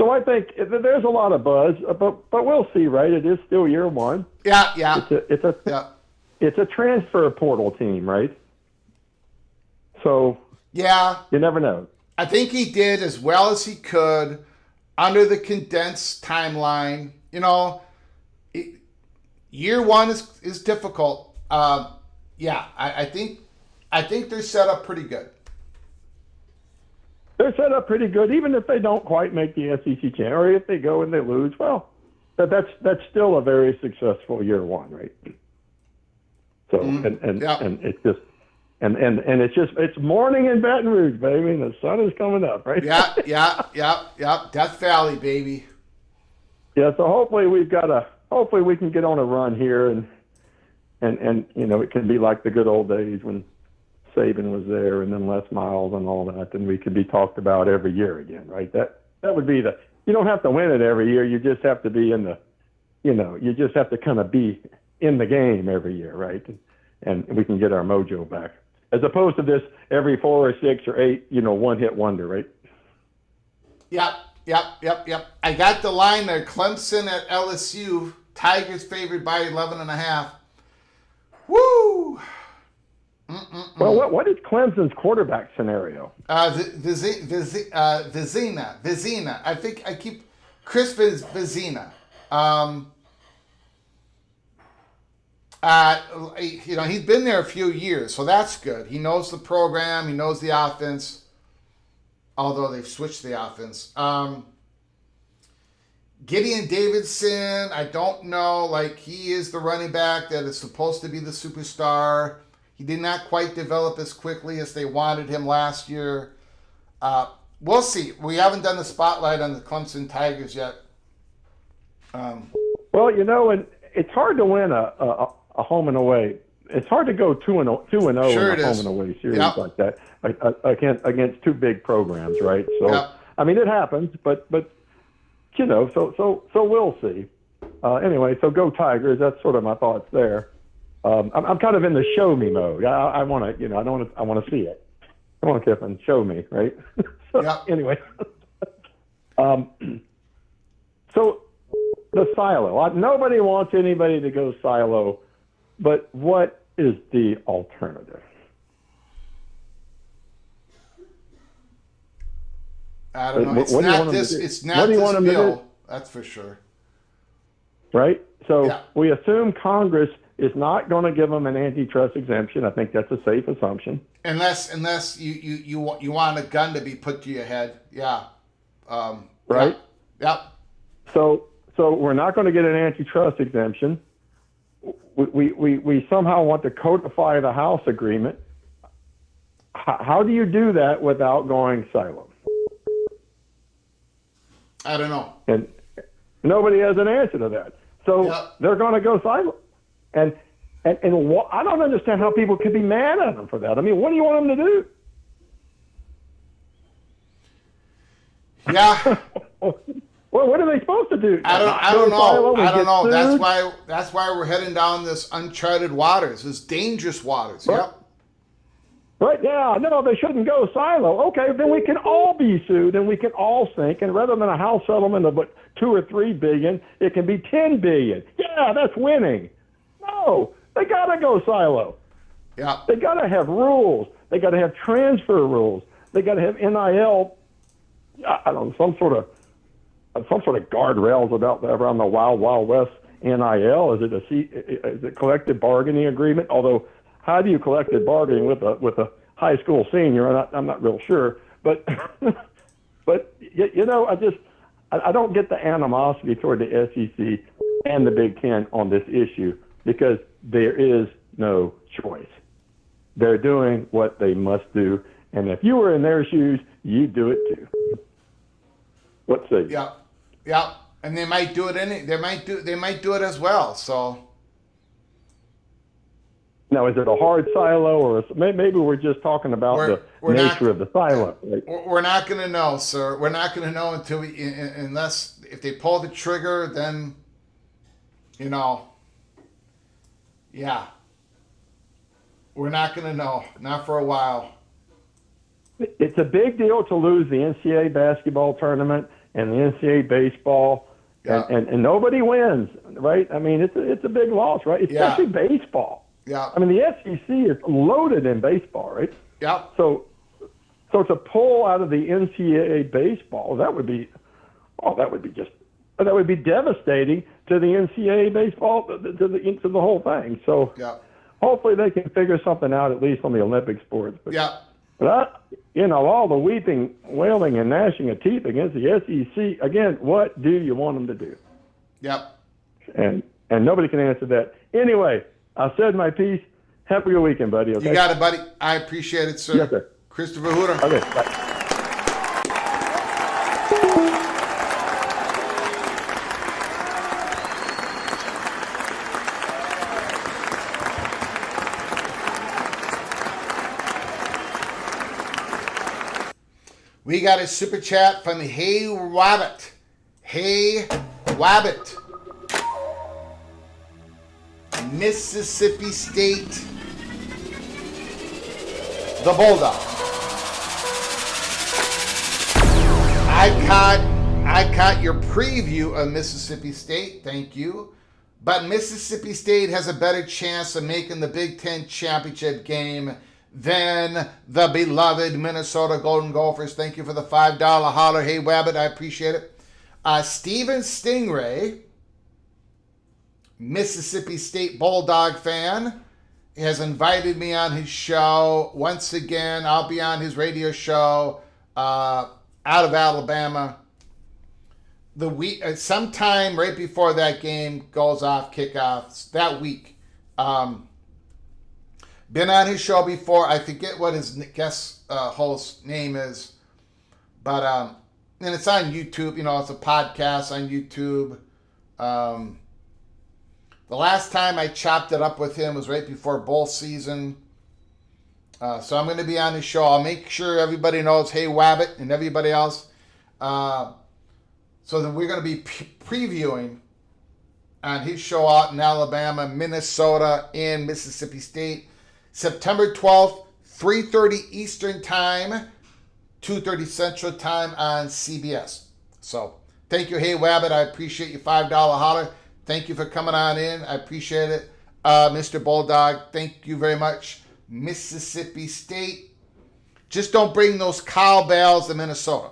I think there's a lot of buzz, but we'll see, right? It is still year 1. Yeah. It's a transfer portal team, right? So yeah, you never know. I think he did as well as he could under the condensed timeline. Year 1 is difficult. I think they're set up pretty good. They're set up pretty good, even if they don't quite make the SEC channel, or if they go and they lose. Well, that's still a very successful year 1, right? So and it's just and it's morning in Baton Rouge, baby, and the sun is coming up, right? Yeah. Death Valley, baby. Yeah. So hopefully we can get on a run here, and it can be like the good old days when Saban was there, and then Les Miles and all that, and we could be talked about every year again, right? That would be you don't have to win it every year. You just have to be in the, you just have to kind of be in the game every year, right? And we can get our mojo back, as opposed to this every 4 or 6 or 8, one-hit wonder, right? Yep. I got the line there. Clemson at LSU. Tigers favored by 11.5. Woo! Well, what is Clemson's quarterback scenario? Vizina. I think I keep Chris Vizina. He's been there a few years, so that's good. He knows the program. He knows the offense. Although they've switched the offense. Gideon Davidson, I don't know. He is the running back that is supposed to be the superstar. He did not quite develop as quickly as they wanted him last year. We'll see. We haven't done the spotlight on the Clemson Tigers yet. Well, and it's hard to win a home and away. It's hard to go 2-0 Sure in a home and away series like that against 2 big programs, right? So, I mean, it happens, but so we'll see. Anyway, so go Tigers. That's sort of my thoughts there. I'm kind of in the show me mode. I want to, I want to see it. Come on, Kiffin, show me, right? Anyway, so the silo. Nobody wants anybody to go silo, but what is the alternative? I don't know. It's not this bill. That's for sure. Right? So we assume Congress is not going to give them an antitrust exemption. I think that's a safe assumption. Unless you want a gun to be put to your head. Yeah. Right? Yep. So we're not going to get an antitrust exemption. We somehow want to codify the House agreement. How do you do that without going silo? I don't know. And nobody has an answer to that. So they're going to go silent. And I don't understand how people could be mad at them for that. I mean, what do you want them to do? Yeah. Well, what are they supposed to do? I don't know. That's why we're heading down this uncharted waters, this dangerous waters. Right. Yep. Right, yeah, no, they shouldn't go silo. Okay, then we can all be sued and we can all sink. And rather than a House settlement of 2 or 3 billion, it can be 10 billion. Yeah, that's winning. No, they got to go silo. Yeah. They got to have rules. They got to have transfer rules. They got to have NIL. I don't know, some sort of guardrails around the Wild Wild West NIL. Is it collective bargaining agreement? Although, how do you collective bargaining with a high school senior? I'm not real sure, but I don't get the animosity toward the SEC and the Big Ten on this issue because there is no choice. They're doing what they must do, and if you were in their shoes, you'd do it too. Let's see. Yeah, and they might do it. They might do it as well. So. Now, is it a hard silo, or maybe we're just talking about the nature of the silo? Right? We're not going to know, sir. We're not going to know unless if they pull the trigger, then, yeah. We're not going to know. Not for a while. It's a big deal to lose the NCAA basketball tournament and the NCAA baseball, and nobody wins, right? I mean, it's a big loss, right? Especially baseball. Yeah. I mean, the SEC is loaded in baseball, right? Yeah. So to pull out of the NCAA baseball, that would be devastating to the NCAA baseball, to the whole thing. So hopefully they can figure something out, at least on the Olympic sports. But all the weeping, wailing, and gnashing of teeth against the SEC, again, what do you want them to do? Yep. And nobody can answer that. Anyway, I said my piece. Have a good weekend, buddy. Okay? You got it, buddy. I appreciate it, sir. Yes, sir. Christopher Hooter. Okay, bye. We got a super chat from Hey Rabbit. Hey Wabbit. Mississippi State, the Bulldogs. I caught your preview of Mississippi State. Thank you. But Mississippi State has a better chance of making the Big Ten championship game than the beloved Minnesota Golden Gophers. Thank you for the $5 holler. Hey, Wabbit, I appreciate it. Steven Stingray, Mississippi State Bulldog fan, has invited me on his show. Once again, I'll be on his radio show out of Alabama the week, sometime right before that game goes off, kickoffs that week. Been on his show before. I forget what his guest host name is, but and it's on YouTube. You know, it's a podcast on YouTube. The last time I chopped it up with him was right before bowl season. So I'm going to be on his show. I'll make sure everybody knows, hey, Wabbit, and everybody else. So then we're going to be previewing on his show out in Alabama, Minnesota, and Mississippi State. September 12th, 3:30 Eastern Time, 2:30 Central Time on CBS. So thank you, hey, Wabbit. I appreciate your $5 holler. Thank you for coming on in. I appreciate it. Mr. Bulldog, thank you very much. Mississippi State, just don't bring those cowbells to Minnesota.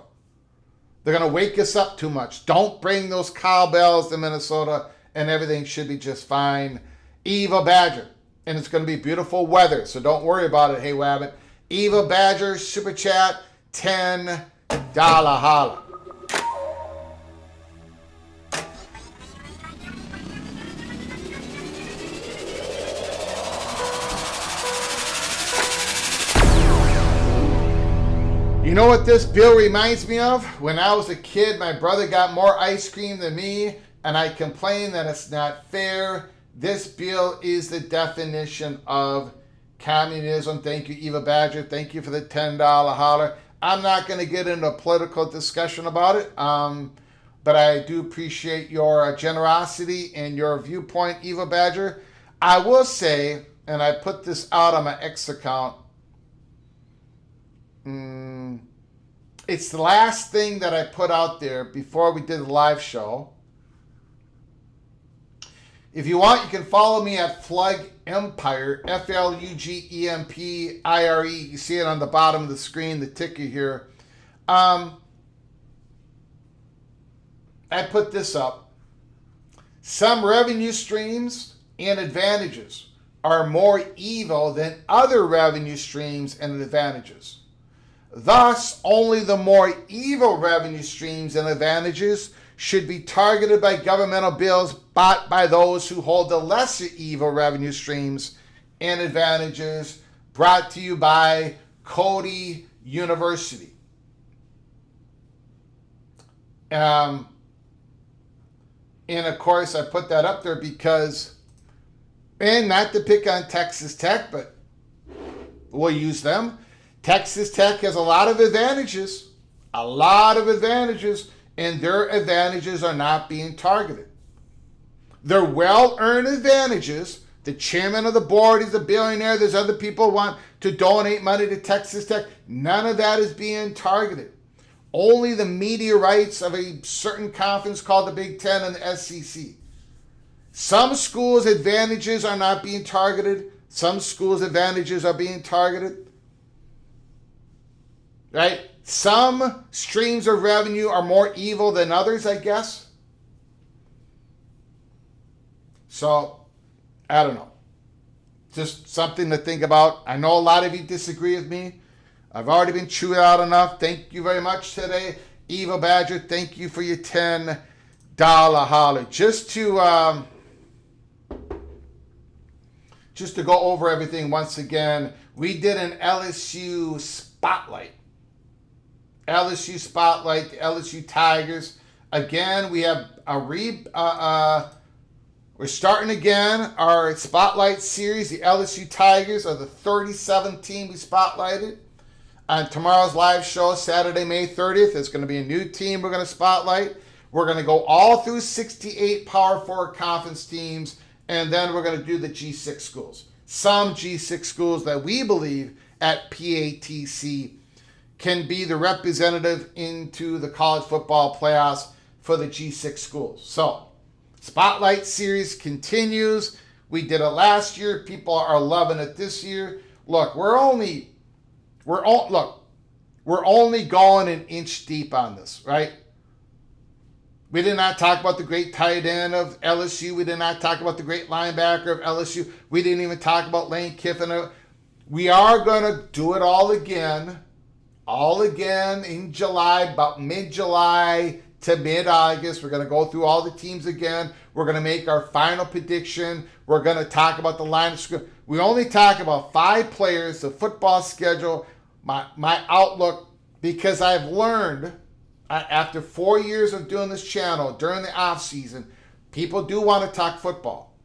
They're going to wake us up too much. Don't bring those cowbells to Minnesota, and everything should be just fine. Eva Badger, and it's going to be beautiful weather, so don't worry about it, hey, Wabbit. Eva Badger, Super Chat, $10 holla. You know what this bill reminds me of? When I was a kid, my brother got more ice cream than me, and I complained that it's not fair. This bill is the definition of communism. Thank you, Eva Badger. Thank you for the $10 holler. I'm not going to get into a political discussion about it, but I do appreciate your generosity and your viewpoint, Eva Badger. I will say, and I put this out on my X account, it's the last thing that I put out there before we did the live show. If you want, you can follow me at Flug Empire, FLUGEMPIRE. You see it on the bottom of the screen, the ticker here. I put this up. Some revenue streams and advantages are more evil than other revenue streams and advantages. Thus, only the more evil revenue streams and advantages should be targeted by governmental bills bought by those who hold the lesser evil revenue streams and advantages, brought to you by Cody University. And of course, I put that up there because, and not to pick on Texas Tech, but we'll use them. Texas Tech has a lot of advantages, and their advantages are not being targeted. They're well-earned advantages. The chairman of the board is a billionaire. There's other people who want to donate money to Texas Tech. None of that is being targeted. Only the media rights of a certain conference called the Big Ten and the SEC. Some schools' advantages are not being targeted. Some schools' advantages are being targeted. Right? Some streams of revenue are more evil than others, I guess. So, I don't know. Just something to think about. I know a lot of you disagree with me. I've already been chewed out enough. Thank you very much today. Eva Badger, thank you for your $10 holler. Just to go over everything once again, we did an LSU spotlight. LSU Spotlight, the LSU Tigers. Again, we have we're starting again our Spotlight series. The LSU Tigers are the 37th team we spotlighted. On tomorrow's live show, Saturday, May 30th, there's going to be a new team we're going to spotlight. We're going to go all through 68 Power 4 conference teams, and then we're going to do the G6 schools. Some G6 schools that we believe at PATC can be the representative into the college football playoffs for the G6 schools. So, Spotlight Series continues. We did it last year. People are loving it this year. Look, we're only going an inch deep on this, right? We did not talk about the great tight end of LSU. We did not talk about the great linebacker of LSU. We didn't even talk about Lane Kiffin. We are going to do it all again in July, about mid-July to mid-August. We're going to go through all the teams again. We're going to make our final prediction. We're going to talk about the line of scrimmage. We only talk about 5 players, the football schedule, my outlook, because I've learned after 4 years of doing this channel during the off season, people do want to talk football.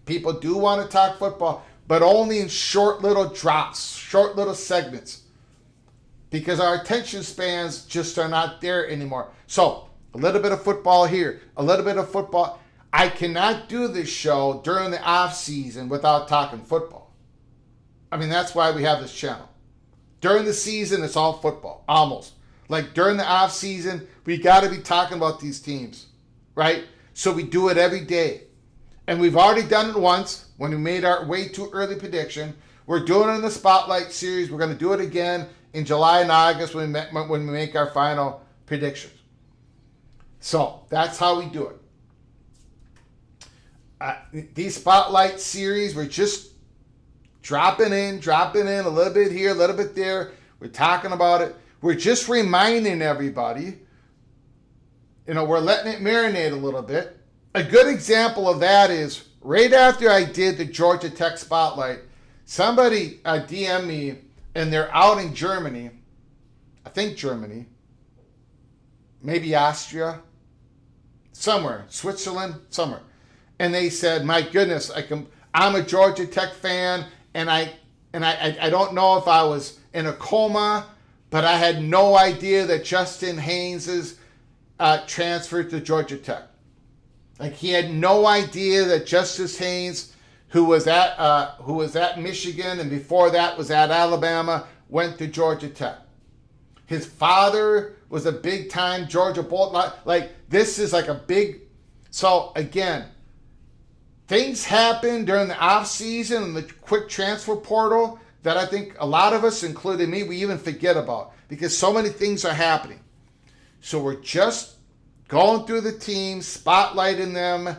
People do want to talk football, but only in short little drops, short little segments, because our attention spans just are not there anymore. So a little bit of football here, a little bit of football. I cannot do this show during the off season without talking football. I mean, that's why we have this channel. During the season, it's all football, almost. Like during the off season, we got to be talking about these teams, right? So we do it every day. And we've already done it once when we made our way too early prediction. We're doing it in the Spotlight Series. We're going to do it again in July and August when we make our final predictions. So that's how we do it. These Spotlight Series, we're just dropping in a little bit here, a little bit there. We're talking about it. We're just reminding everybody, we're letting it marinate a little bit. A good example of that is right after I did the Georgia Tech Spotlight, somebody DM'd me, and they're out in Germany. I think Germany. Maybe Austria. Somewhere. Switzerland. Somewhere. And they said, my goodness, I'm a Georgia Tech fan, and I don't know if I was in a coma, but I had no idea that Justin Haynes is transferred to Georgia Tech. Like, he had no idea that Justice Haynes, who was at Michigan and before that was at Alabama, went to Georgia Tech. His father was a big-time Georgia Bulldog. Like, this is like a big... So, again, things happen during the off-season and the quick transfer portal that I think a lot of us, including me, we even forget about because so many things are happening. So we're just going through the teams, spotlighting them,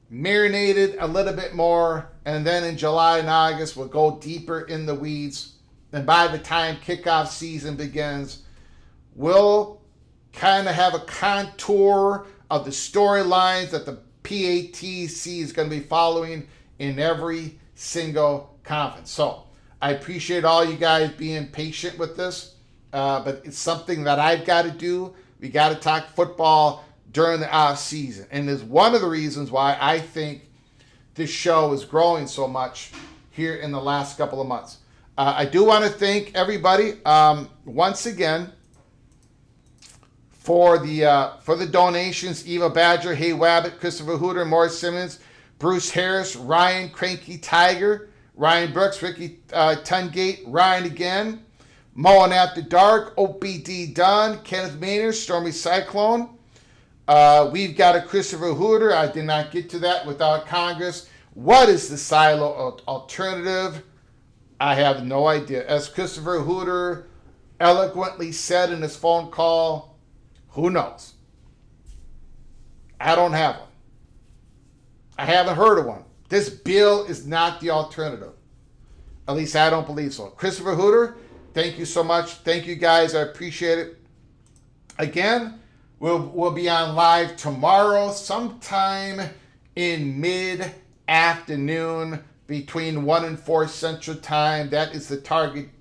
marinated a little bit more, and then in July and August, we'll go deeper in the weeds. And by the time kickoff season begins, we'll kind of have a contour of the storylines that the PATC is going to be following in every single conference. So I appreciate all you guys being patient with this, but it's something that I've got to do. We got to talk football during the off season, and is one of the reasons why I think this show is growing so much here in the last couple of months. I do want to thank everybody once again for the donations. Eva Badger, Hay Wabbit, Christopher Hooter, Morris Simmons, Bruce Harris, Ryan Cranky Tiger, Ryan Brooks, Ricky Tungate, Ryan again, Mohr After Dark, OPD Dunn, Kenneth Maynard, Stormy Cyclone. We've got a Christopher Hooter. I did not get to that without Congress. What is the silo alternative? I have no idea. As Christopher Hooter eloquently said in his phone call, who knows? I don't have one. I haven't heard of one. This bill is not the alternative. At least I don't believe so. Christopher Hooter, thank you so much. Thank you guys. I appreciate it. Again, we'll be on live tomorrow sometime in mid-afternoon between 1 and 4 Central Time. That is the target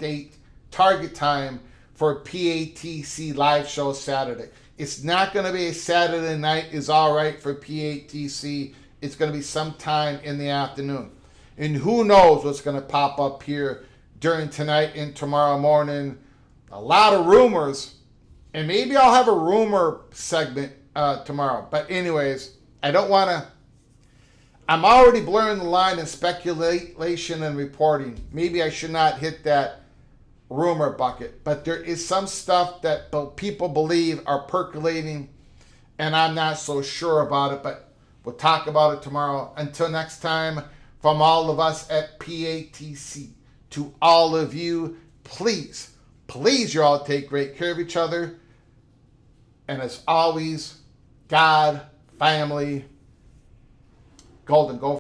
time for PATC live show Saturday. It's not going to be a Saturday night is all right for PATC. It's going to be sometime in the afternoon. And who knows what's going to pop up here during tonight and tomorrow morning. A lot of rumors. And maybe I'll have a rumor segment tomorrow. But anyways, I don't want to. I'm already blurring the line in speculation and reporting. Maybe I should not hit that rumor bucket. But there is some stuff that people believe are percolating, and I'm not so sure about it. But we'll talk about it tomorrow. Until next time, from all of us at PATC, to all of you, please you all take great care of each other. And as always, God, family, Golden Gopher.